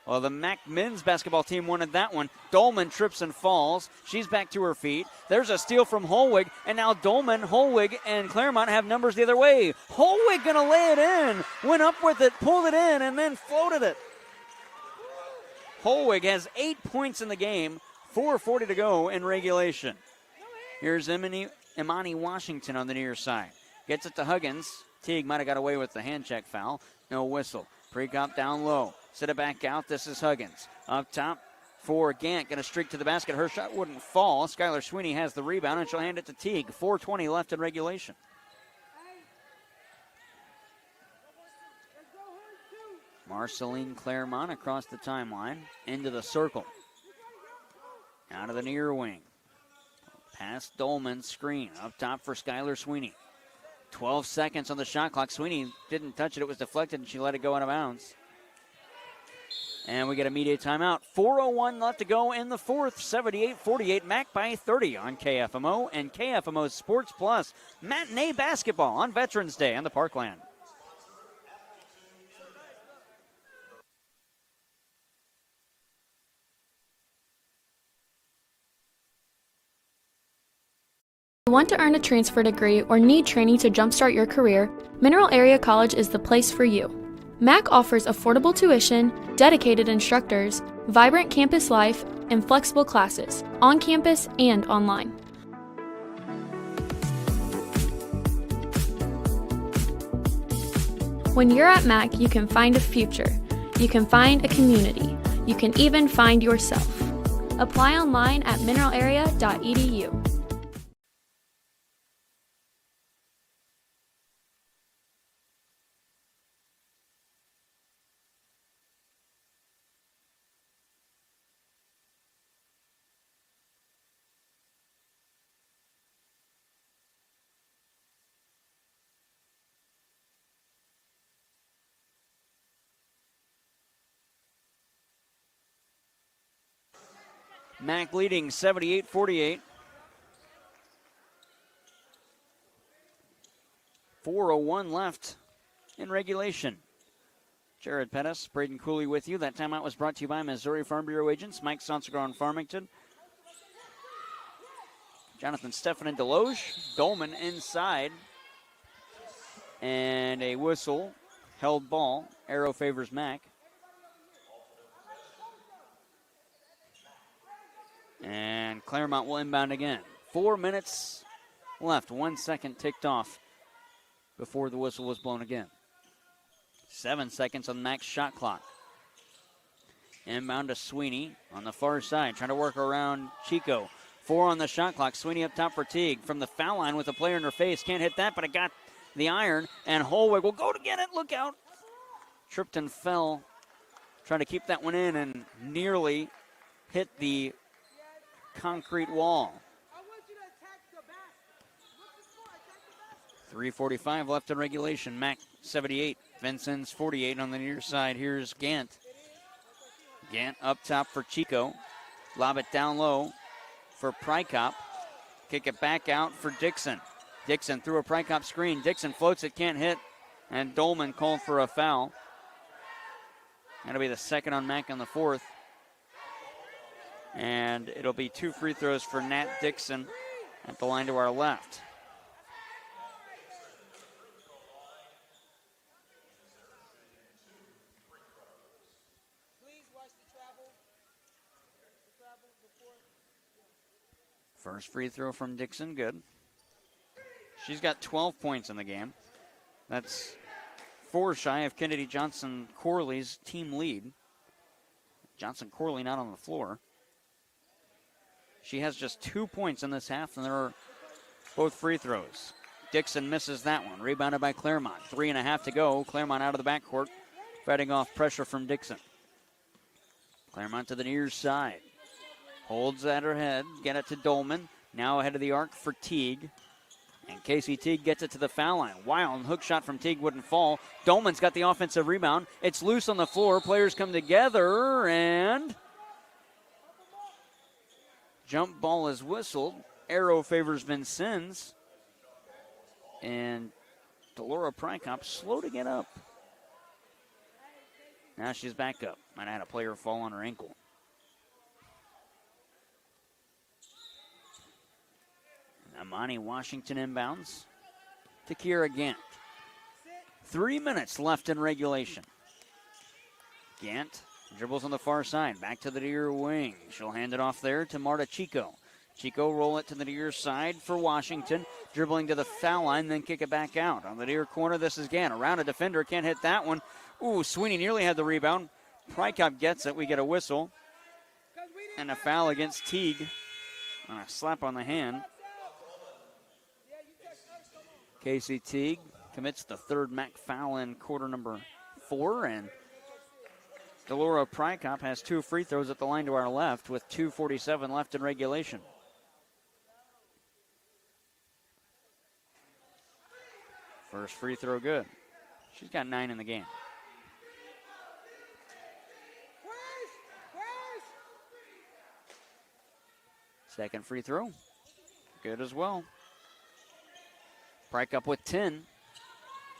Well, the Mac men's basketball team wanted that one. Dolman trips and falls. She's back to her feet. There's a steal from Holwig, and now Dolman, Holwig, and Claremont have numbers the other way. Holwig going to lay it in. Went up with it, pulled it in, and then floated it. Holwig has 8 points in the game, 4:40 to go in regulation. Here's Imani Washington on the near side. Gets it to Huggins. Teague might have got away with the hand check foul. No whistle. Pregame down low. Set it back out. This is Huggins. Up top for Gant. Going to streak to the basket. Her shot wouldn't fall. Skylar Sweeney has the rebound, and she'll hand it to Teague. 4:20 left in regulation. Marceline Claremont across the timeline. Into the circle. Out of the near wing. Past Dolman. Screen. Up top for Skylar Sweeney. 12 seconds on the shot clock. Sweeney didn't touch it. It was deflected, and she let it go out of bounds. And we get a media timeout. 4:01 left to go in the 4th. 78-48. Mac by 30 on KFMO and KFMO Sports Plus. Matinee basketball on Veterans Day on the Parkland. Want to earn a transfer degree or need training to jumpstart your career? Mineral Area College is the place for you. MAC offers affordable tuition, dedicated instructors, vibrant campus life, and flexible classes, on campus and online. When you're at MAC, you can find a future. You can find a community. You can even find yourself. Apply online at mineralarea.edu. Mac leading 78-48. 4:01 left in regulation. Jared Pettis, Braden Cooley with you. That timeout was brought to you by Missouri Farm Bureau agents Mike Sonsegar in Farmington, Jonathan Stephan in Deloge, Dolman inside, and a whistle, held ball. Arrow favors Mac. And Claremont will inbound again. 4 minutes left, 1 second ticked off before the whistle was blown again. 7 seconds on Mac's shot clock. Inbound to Sweeney on the far side, trying to work around Chico. 4 on the shot clock. Sweeney up top for Teague. From the foul line with a player in her face. Can't hit that, but it got the iron. And Holwig will go to get it. Look out. Tripped and fell. Trying to keep that one in and nearly hit the concrete wall. 3:45 left in regulation. Mac 78. Vincennes 48 on the near side. Here's Gant. Gant up top for Chico. Lob it down low for Prykop. Kick it back out for Dixon. Dixon through a Prykop screen. Dixon floats it, can't hit. And Dolman called for a foul. That'll be the second on Mac on the fourth. And it'll be 2 free throws for Nat Dixon at the line to our left. First free throw from Dixon, good. She's got 12 points in the game. That's 4 shy of Kennedy Johnson Corley's team lead. Johnson Corley not on the floor. She has just 2 points in this half, and they're both free throws. Dixon misses that one. Rebounded by Claremont. 3.5 to go. Claremont out of the backcourt, fighting off pressure from Dixon. Claremont to the near side. Holds at her head. Get it to Dolman. Now ahead of the arc for Teague. And Casey Teague gets it to the foul line. Wild hook shot from Teague wouldn't fall. Dolman's got the offensive rebound. It's loose on the floor. Players come together and jump ball is whistled. Arrow favors Vincennes. And Delora Prykop slow to get up. Now she's back up. Might have had a player fall on her ankle. Amani Washington inbounds to Kira Gant. 3 minutes left in regulation. Gant dribbles on the far side, back to the near wing. She'll hand it off there to Marta Chico. Chico roll it to the near side for Washington, dribbling to the foul line, then kick it back out. On the near corner, this is Gant. Around a defender, can't hit that one. Ooh, Sweeney nearly had the rebound. Prykop gets it. We get a whistle. And a foul against Teague. A slap on the hand. Casey Teague commits the third Mac foul in quarter number 4, and Delora Prykop has 2 free throws at the line to our left with 2:47 left in regulation. First free throw good. She's got 9 in the game. Second free throw, good as well. Prykop with 10.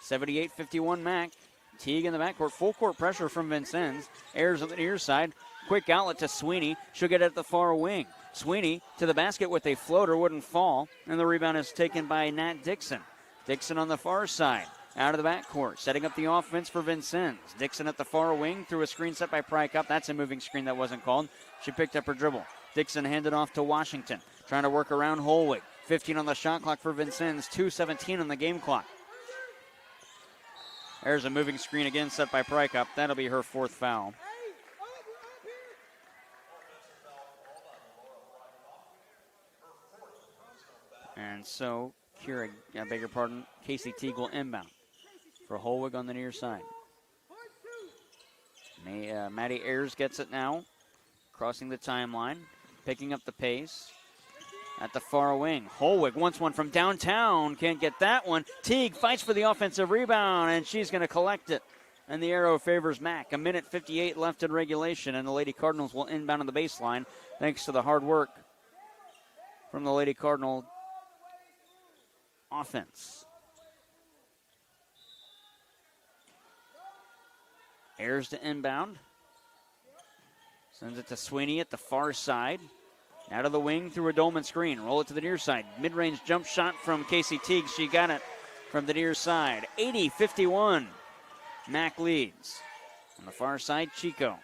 78-51 Mac. Teague in the backcourt. Full court pressure from Vincennes. Ayers on the near side. Quick outlet to Sweeney. She'll get it at the far wing. Sweeney to the basket with a floater. Wouldn't fall. And the rebound is taken by Nat Dixon. Dixon on the far side. Out of the backcourt. Setting up the offense for Vincennes. Dixon at the far wing. Through a screen set by Prykop. That's a moving screen that wasn't called. She picked up her dribble. Dixon handed off to Washington. Trying to work around Holwig. 15 on the shot clock for Vincennes, 2:17 on the game clock. There's a moving screen again set by Prykop. That'll be her 4th foul. And so, Casey Teague will inbound for Holwig on the near side. Maddie Ayers gets it now, crossing the timeline, picking up the pace. At the far wing, Holwig wants one from downtown. Can't get that one. Teague fights for the offensive rebound, and she's going to collect it. And the arrow favors Mac. 1:58 left in regulation, and the Lady Cardinals will inbound on the baseline thanks to the hard work from the Lady Cardinal offense. Ayers to inbound. Sends it to Sweeney at the far side. Out of the wing through a Dolman screen. Roll it to the near side. Mid-range jump shot from Casey Teague. She got it from the near side. 80-51. Mac leads. On the far side, Chico.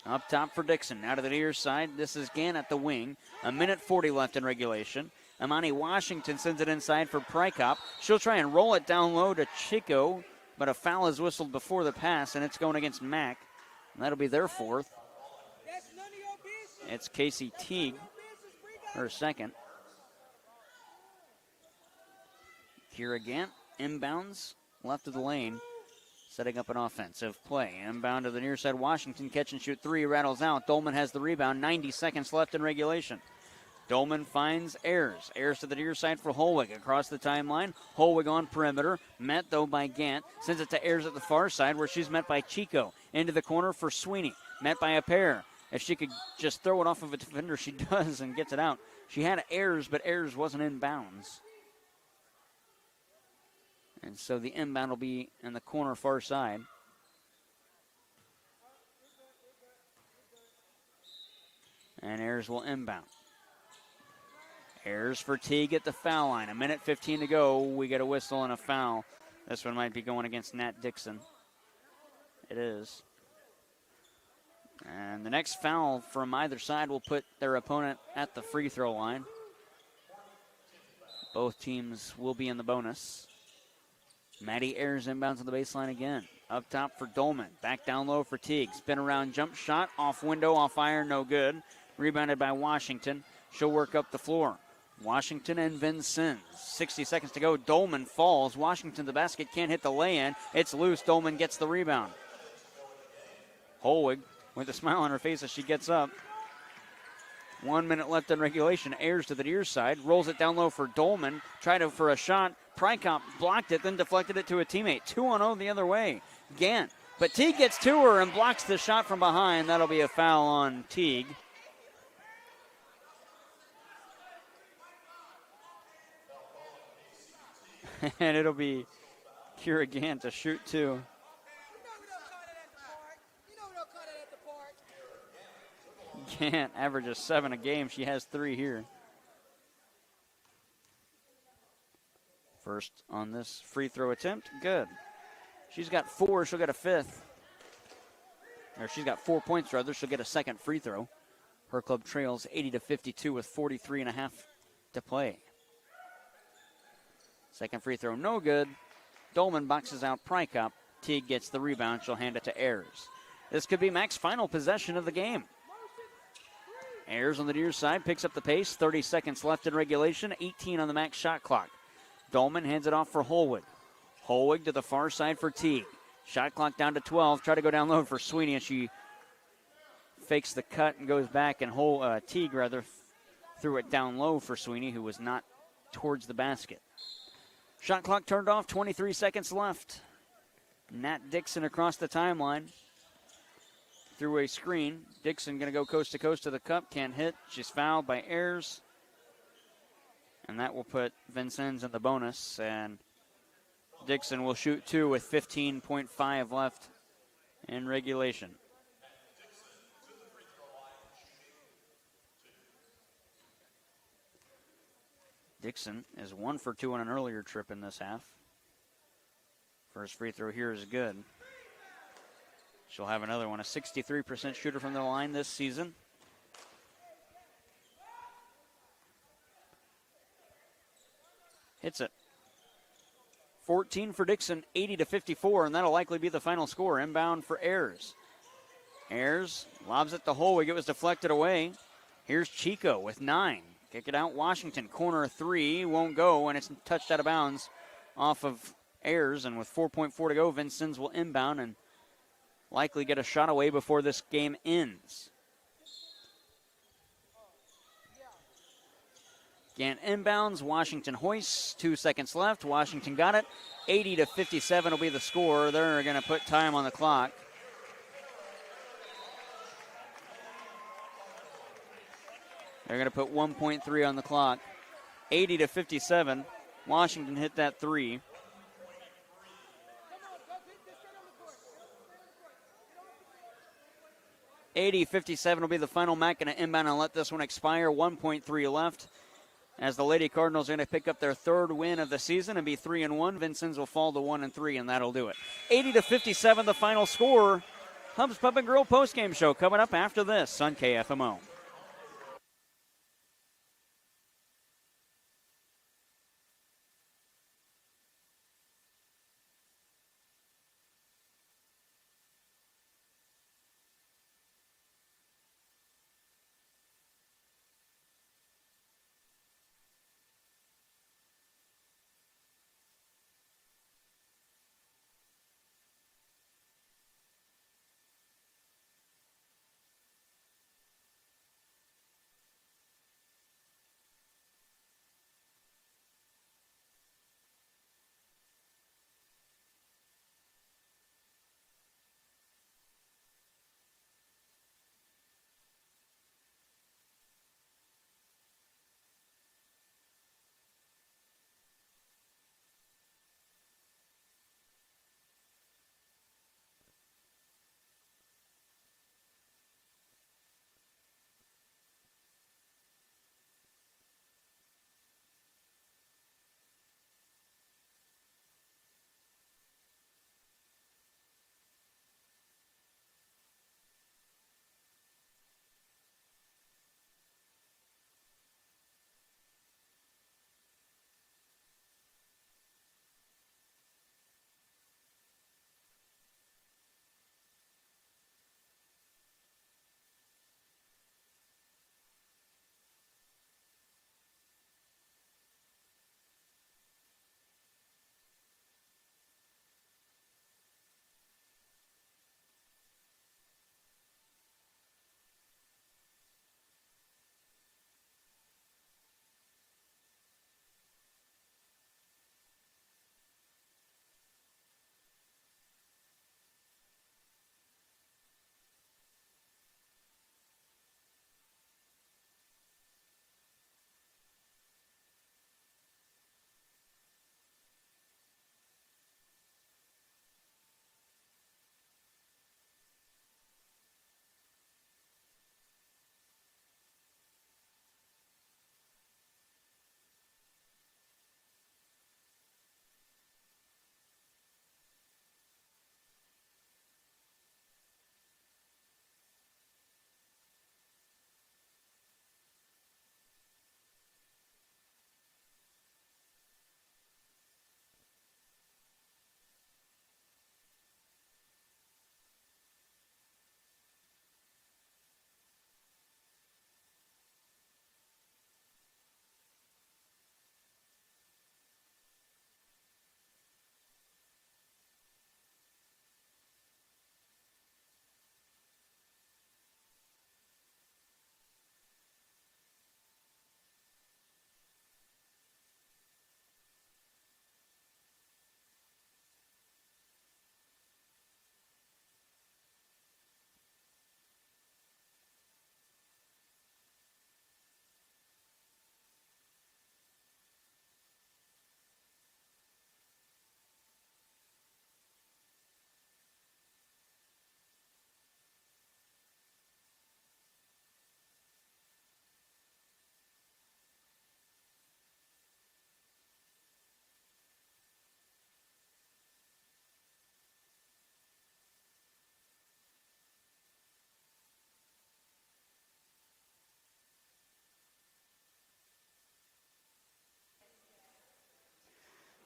Up top for Dixon. Out of the near side, this is Gann at the wing. 1:40 left in regulation. Amani Washington sends it inside for Prykop. She'll try and roll it down low to Chico, but a foul is whistled before the pass, and it's going against Mac. And that'll be their fourth. It's Casey Teague, her second. Kira Gant inbounds left of the lane, setting up an offensive play. Inbound to the near side. Washington catch and shoot three, rattles out. Dolman has the rebound. 90 seconds left in regulation. Dolman finds Ayers. Ayers to the near side for Holwig across the timeline. Holwig on perimeter. Met, though, by Gant. Sends it to Ayers at the far side where she's met by Chico. Into the corner for Sweeney. Met by a pair. If she could just throw it off of a defender, she does and gets it out. She had Ayers, but Ayers wasn't in bounds. And so the inbound will be in the corner far side. And Ayers will inbound. Ayers for Teague at the foul line. 1:15 to go. We get a whistle and a foul. This one might be going against Nat Dixon. It is. And the next foul from either side will put their opponent at the free throw line. Both teams will be in the bonus. Maddie Ayers inbounds on the baseline again. Up top for Dolman. Back down low for Teague. Spin around jump shot. Off window, off iron, no good. Rebounded by Washington. She'll work up the floor. Washington and Vincennes. 60 seconds to go. Dolman falls. Washington the basket, can't hit the lay-in. It's loose. Dolman gets the rebound. Holwig with a smile on her face as she gets up. 1 minute left in regulation. Ayers to the near side. Rolls it down low for Dolman. Tried for a shot. Prykop blocked it, then deflected it to a teammate. 2-0 the other way. Gant. But Teague gets to her and blocks the shot from behind. That'll be a foul on Teague. And it'll be Kira Gant to shoot two. Gant averages 7 a game. She has 3 here. First on this free throw attempt. Good. She's got 4. She'll get a 5th. Or she's got 4 points, rather. She'll get a second free throw. Her club trails 80-52 with 43.5 to play. Second free throw, no good. Dolman boxes out Prykop. Teague gets the rebound. She'll hand it to Ayers. This could be Mac's final possession of the game. Ayers on the near side picks up the pace. 30 seconds left in regulation. 18 on the Mac shot clock. Dolman hands it off for Holwig. Holwig to the far side for Teague. Shot clock down to 12. Try to go down low for Sweeney, and she fakes the cut and goes back, and Teague threw it down low for Sweeney, who was not towards the basket. Shot clock turned off, 23 seconds left. Nat Dixon across the timeline. Through a screen. Dixon going to go coast to coast to the cup. Can't hit. She's fouled by Ayers. And that will put Vincennes in the bonus. And Dixon will shoot 2 with 15.5 left in regulation. Dixon is 1 for 2 on an earlier trip in this half. First free throw here is good. She'll have another one. A 63% shooter from the line this season. Hits it. 14 for Dixon, 80-54, and that'll likely be the final score. Inbound for Ayers. Ayers lobs it to Holwig. It was deflected away. Here's Chico with 9. Kick it out, Washington. Corner 3, won't go, and it's touched out of bounds off of Ayers. And with 4.4 to go, Vincennes will inbound and likely get a shot away before this game ends. Gant inbounds, Washington hoists. 2 seconds left. Washington got it. 80-57 will be the score. They're going to put time on the clock. They're going to put 1.3 on the clock. 80-57. Washington hit that 3. 80-57 will be the final. Mac going to inbound and let this one expire. 1.3 left. As the Lady Cardinals are going to pick up their third win of the season and be 3-1. Vincennes will fall to 1-3, and that'll do it. 80-57, the final score. Hubs Pub and Grill postgame show coming up after this on KFMO.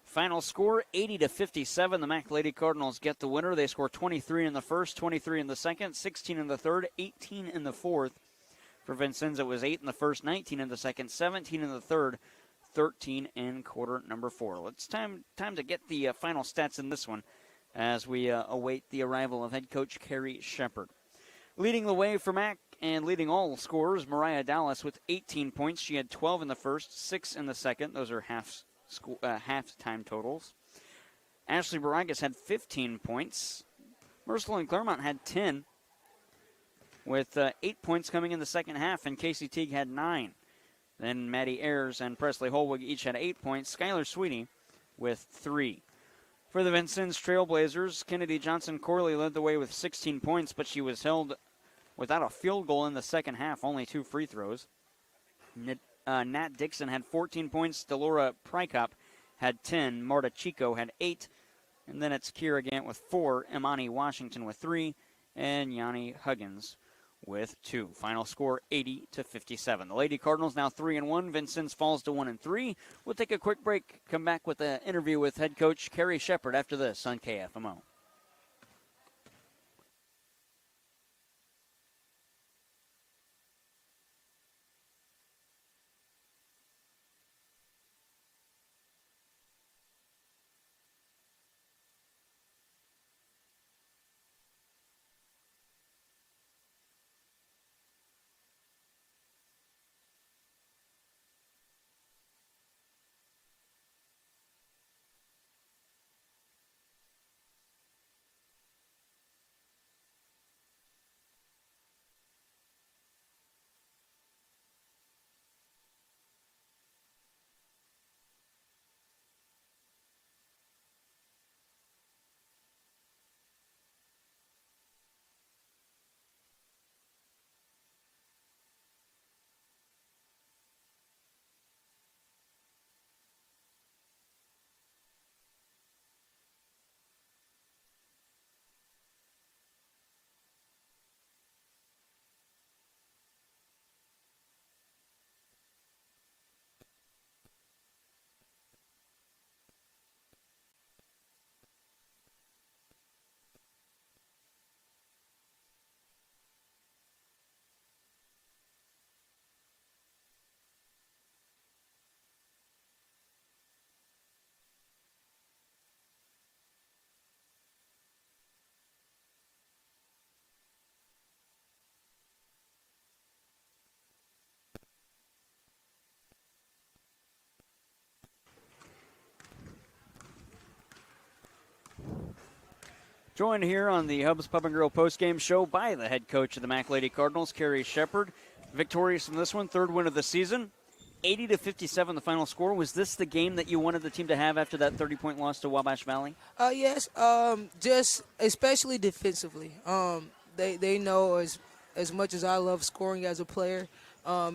Final score, 80-57. The Mac Lady Cardinals get the winner. They score 23 in the first, 23 in the second, 16 in the third, 18 in the fourth. For Vincennes, it was 8 in the first, 19 in the second, 17 in the third, 13 in quarter number 4. It's time to get the final stats in this one as we await the arrival of head coach Carrie Shepard. Leading the way for Mac and leading all scorers, Mariah Dallas with 18 points. She had 12 in the first, 6 in the second. Those are half-time totals. Ashley Baragas had 15 points. Mercelyn Claremont had 10, with 8 points coming in the second half, and Casey Teague had 9. Then Maddie Ayers and Presley Holwig each had 8 points. Skylar Sweeney with 3. For the Vincennes Trailblazers, Kennedy Johnson Corley led the way with 16 points, but she was held without a field goal in the second half, only 2 free throws. Nat Dixon had 14 points. Delora Prykop had 10. Marta Chico had 8. And then it's Kira Gant with 4. Imani Washington with 3. And Yanni Huggins with 2. Final score 80-57. The Lady Cardinals now 3-1. Vincennes falls to 1-3. We'll take a quick break. Come back with an interview with head coach Carrie Shepard after this on KFMO. Joined here on the Hubs Pub and Grill postgame show by the head coach of the Mac Lady Cardinals, Carrie Shepard. Victorious in this one, 3rd win of the season. 80-57 the final score. Was this the game that you wanted the team to have after that 30-point loss to Wabash Valley? Yes, just especially defensively. They know as much as I love scoring as a player,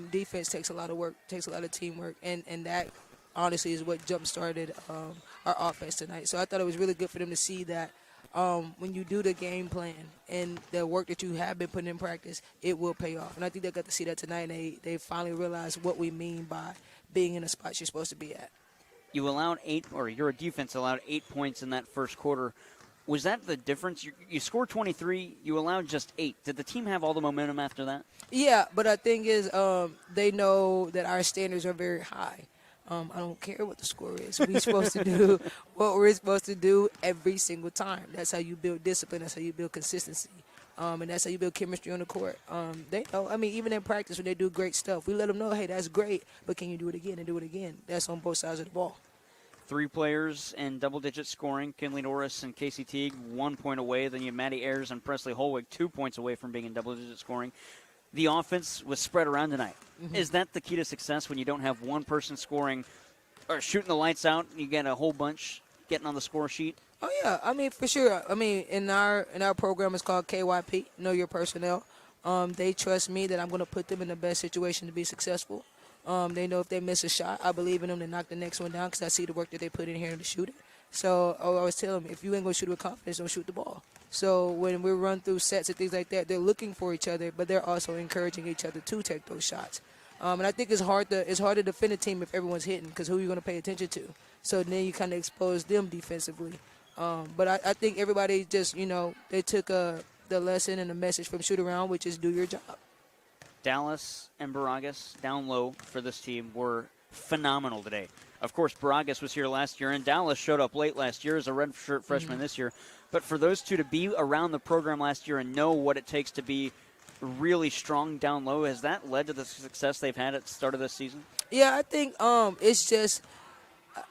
defense takes a lot of work, takes a lot of teamwork, and that honestly is what jump-started our offense tonight. So I thought it was really good for them to see that when you do the game plan and the work that you have been putting in practice, it will pay off. And I think they got to see that tonight, and they finally realized what we mean by being in the spot you're supposed to be at. You allowed 8, or your defense allowed 8 points in that first quarter. Was that the difference? You scored 23, you allowed just 8. Did the team have all the momentum after that? Yeah, but the thing is, they know that our standards are very high. I don't care what the score is. We're supposed to do what we're supposed to do every single time. That's how you build discipline. That's how you build consistency. And that's how you build chemistry on the court. They know. I mean, even in practice when they do great stuff, we let them know, hey, that's great, but can you do it again and do it again? That's on both sides of the ball. 3 players in double-digit scoring, Kinley Norris and Casey Teague, 1 point away. Then you have Maddie Ayers and Presley Holwig, 2 points away from being in double-digit scoring. The offense was spread around tonight. Mm-hmm. Is that the key to success when you don't have one person scoring or shooting the lights out? You get a whole bunch getting on the score sheet? Oh, yeah. I mean, for sure. I mean, in our program, it's called KYP, Know Your Personnel. They trust me that I'm going to put them in the best situation to be successful. They know if they miss a shot, I believe in them to knock the next one down because I see the work that they put in here to shoot it. So I always tell them, if you ain't going to shoot with confidence, don't shoot the ball. So when we run through sets and things like that, they're looking for each other, but they're also encouraging each other to take those shots. And I think it's hard to defend a team if everyone's hitting because who are you going to pay attention to? So then you kind of expose them defensively. But I think everybody just, they took the lesson and the message from shoot around, which is do your job. Dallas and Baragas down low for this team were phenomenal today. Of course, Baragas was here last year, and Dallas showed up late last year as a redshirt freshman this year. But for those two to be around the program last year and know what it takes to be really strong down low, has that led to the success they've had at the start of this season? Yeah, I think it's just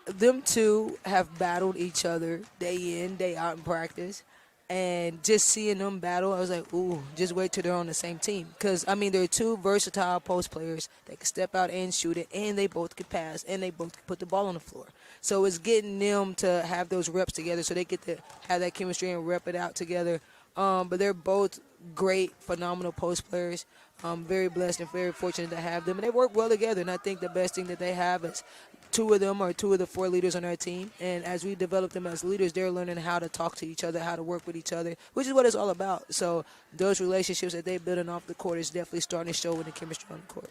them two have battled each other day in, day out in practice. And just seeing them battle, I was like, ooh, just wait till they're on the same team. Because, I mean, they're two versatile post players that can step out and shoot it, and they both can pass, and they both can put the ball on the floor. So it's getting them to have those reps together so they get to have that chemistry and rep it out together. But they're both great, phenomenal post players. I'm very blessed and very fortunate to have them. And they work well together. And I think the best thing that they have is two of them are two of the four leaders on our team. And as we develop them as leaders, they're learning how to talk to each other, how to work with each other, which is what it's all about. So those relationships that they're building off the court is definitely starting to show in the chemistry on the court.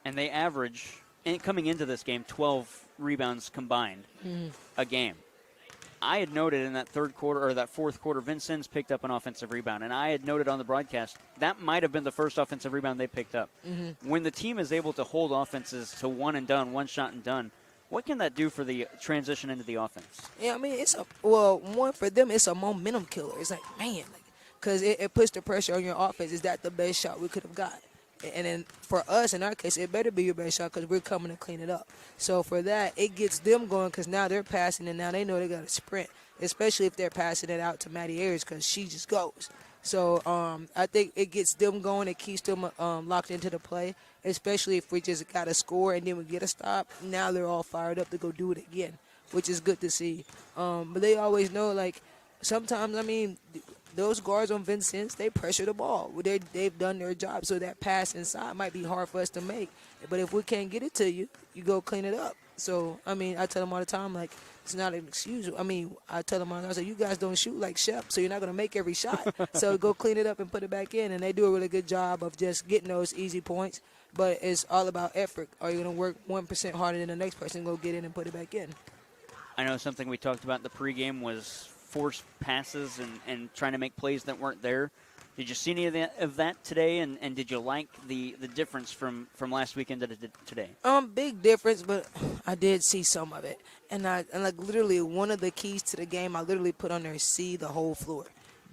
And they average, coming into this game, 12 rebounds combined a game. I had noted in that third quarter or that fourth quarter, Vincennes picked up an offensive rebound, and I had noted on the broadcast that might have been the first offensive rebound they picked up. When the team is able to hold offenses to one and done, one shot and done, what can that do for the transition into the offense? Yeah, I mean, one for them, it's a momentum killer. It's like, man, because it puts the pressure on your offense. Is that the best shot we could have got? And then for us, in our case, it better be your best shot because we're coming to clean it up. So for that, it gets them going because now they're passing and now they know they got to sprint, especially if they're passing it out to Maddie Ayers because she just goes. So I think it gets them going. It keeps them locked into the play, especially if we just got to score and then we get a stop. Now they're all fired up to go do it again, which is good to see. But they always know, sometimes, I mean, those guards on Vincennes, they pressure the ball. They've done their job, so that pass inside might be hard for us to make. But if we can't get it to you, you go clean it up. So, I mean, I tell them all the time, it's not an excuse. I mean, I tell them all the time, I say, you guys don't shoot like Shep, so you're not going to make every shot. So go clean it up and put it back in. And they do a really good job of just getting those easy points. But it's all about effort. Are you going to work 1% harder than the next person and go get in and put it back in? I know something we talked about in the pregame was forced passes and trying to make plays that weren't there. Did you see any of that today, and did you like the difference from last weekend to today? Big difference, but I did see some of it. And literally one of the keys to the game, I literally put on there, see the whole floor.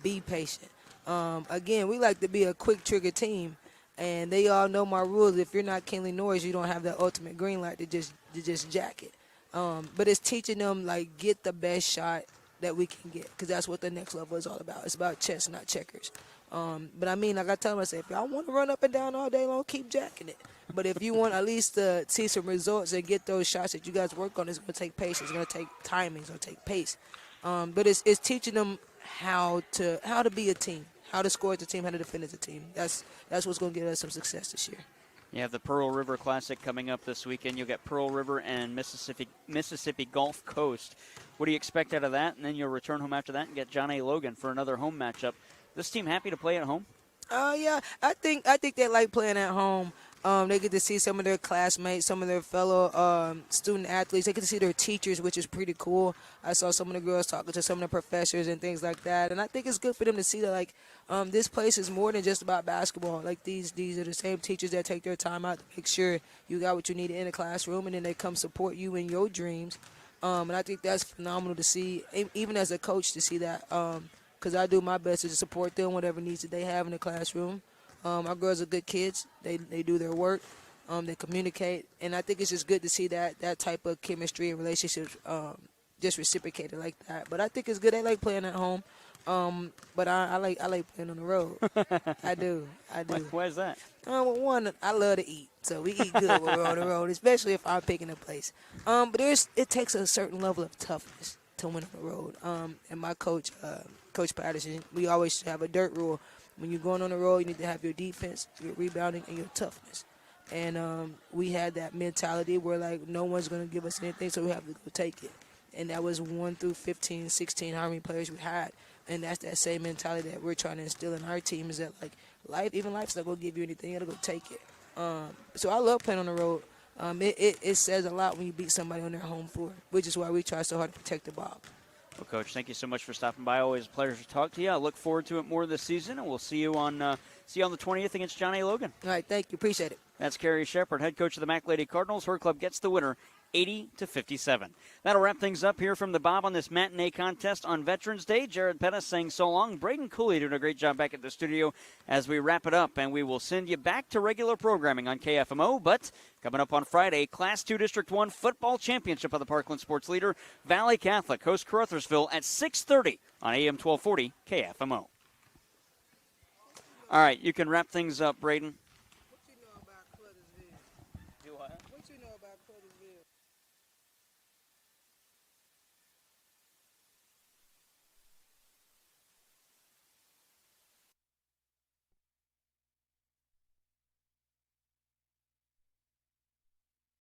Be patient. Again, we like to be a quick trigger team, and they all know my rules. If you're not Kinley Norris, you don't have the ultimate green light to just jack it. But it's teaching them, get the best shot that we can get, because that's what the next level is all about. It's about chess, not checkers. But I mean, I tell them, I say, if y'all want to run up and down all day long, keep jacking it. But if you want at least to see some results and get those shots that you guys work on, it's going to take patience. It's going to take timing. It's going to take pace. But it's teaching them how to be a team, how to score as a team, how to defend as a team. That's what's going to get us some success this year. You have the Pearl River Classic coming up this weekend. You'll get Pearl River and Mississippi Gulf Coast. What do you expect out of that? And then you'll return home after that and get John A. Logan for another home matchup. This team happy to play at home? Yeah, I think they like playing at home. They get to see some of their classmates, some of their fellow student athletes. They get to see their teachers, which is pretty cool. I saw some of the girls talking to some of the professors and things like that. And I think it's good for them to see that, this place is more than just about basketball. These are the same teachers that take their time out to make sure you got what you need in the classroom, and then they come support you in your dreams. And I think that's phenomenal to see, even as a coach, to see that. Because I do my best to support them, whatever needs that they have in the classroom. Our girls are good kids. They do their work. They communicate. And I think it's just good to see that type of chemistry and relationships just reciprocated like that. But I think it's good. They like playing at home. But I like playing on the road. I do. Why is that? Well, one, I love to eat. So we eat good when we're on the road, especially if I'm picking a place. But it takes a certain level of toughness to win on the road. And my coach, Coach Patterson, we always have a dirt rule. When you're going on the road, you need to have your defense, your rebounding, and your toughness. And we had that mentality where, no one's going to give us anything, so we have to go take it. And that was 1 through 15, 16, how many players we had. And that's that same mentality that we're trying to instill in our team, is that, life's not going to give you anything. You got to go take it. So I love playing on the road. It says a lot when you beat somebody on their home floor, which is why we try so hard to protect the ball. Well, Coach, thank you so much for stopping by. Always a pleasure to talk to you. I look forward to it more this season, and we'll see you on the 20th against John A. Logan. All right, thank you. Appreciate it. That's Carrie Shepard, head coach of the Mac Lady Cardinals. Her club gets the winner, 80-57. That'll wrap things up here from the Bob on this matinee contest on Veterans Day. Jared Pettis saying so long. Braden Cooley doing a great job back at the studio as we wrap it up, and we will send you back to regular programming on KFMO. But coming up on Friday, Class 2 District 1 Football Championship of the Parkland Sports Leader. Valley Catholic hosts Caruthersville at 6:30 on AM 1240 KFMO. All right, you can wrap things up, Braden.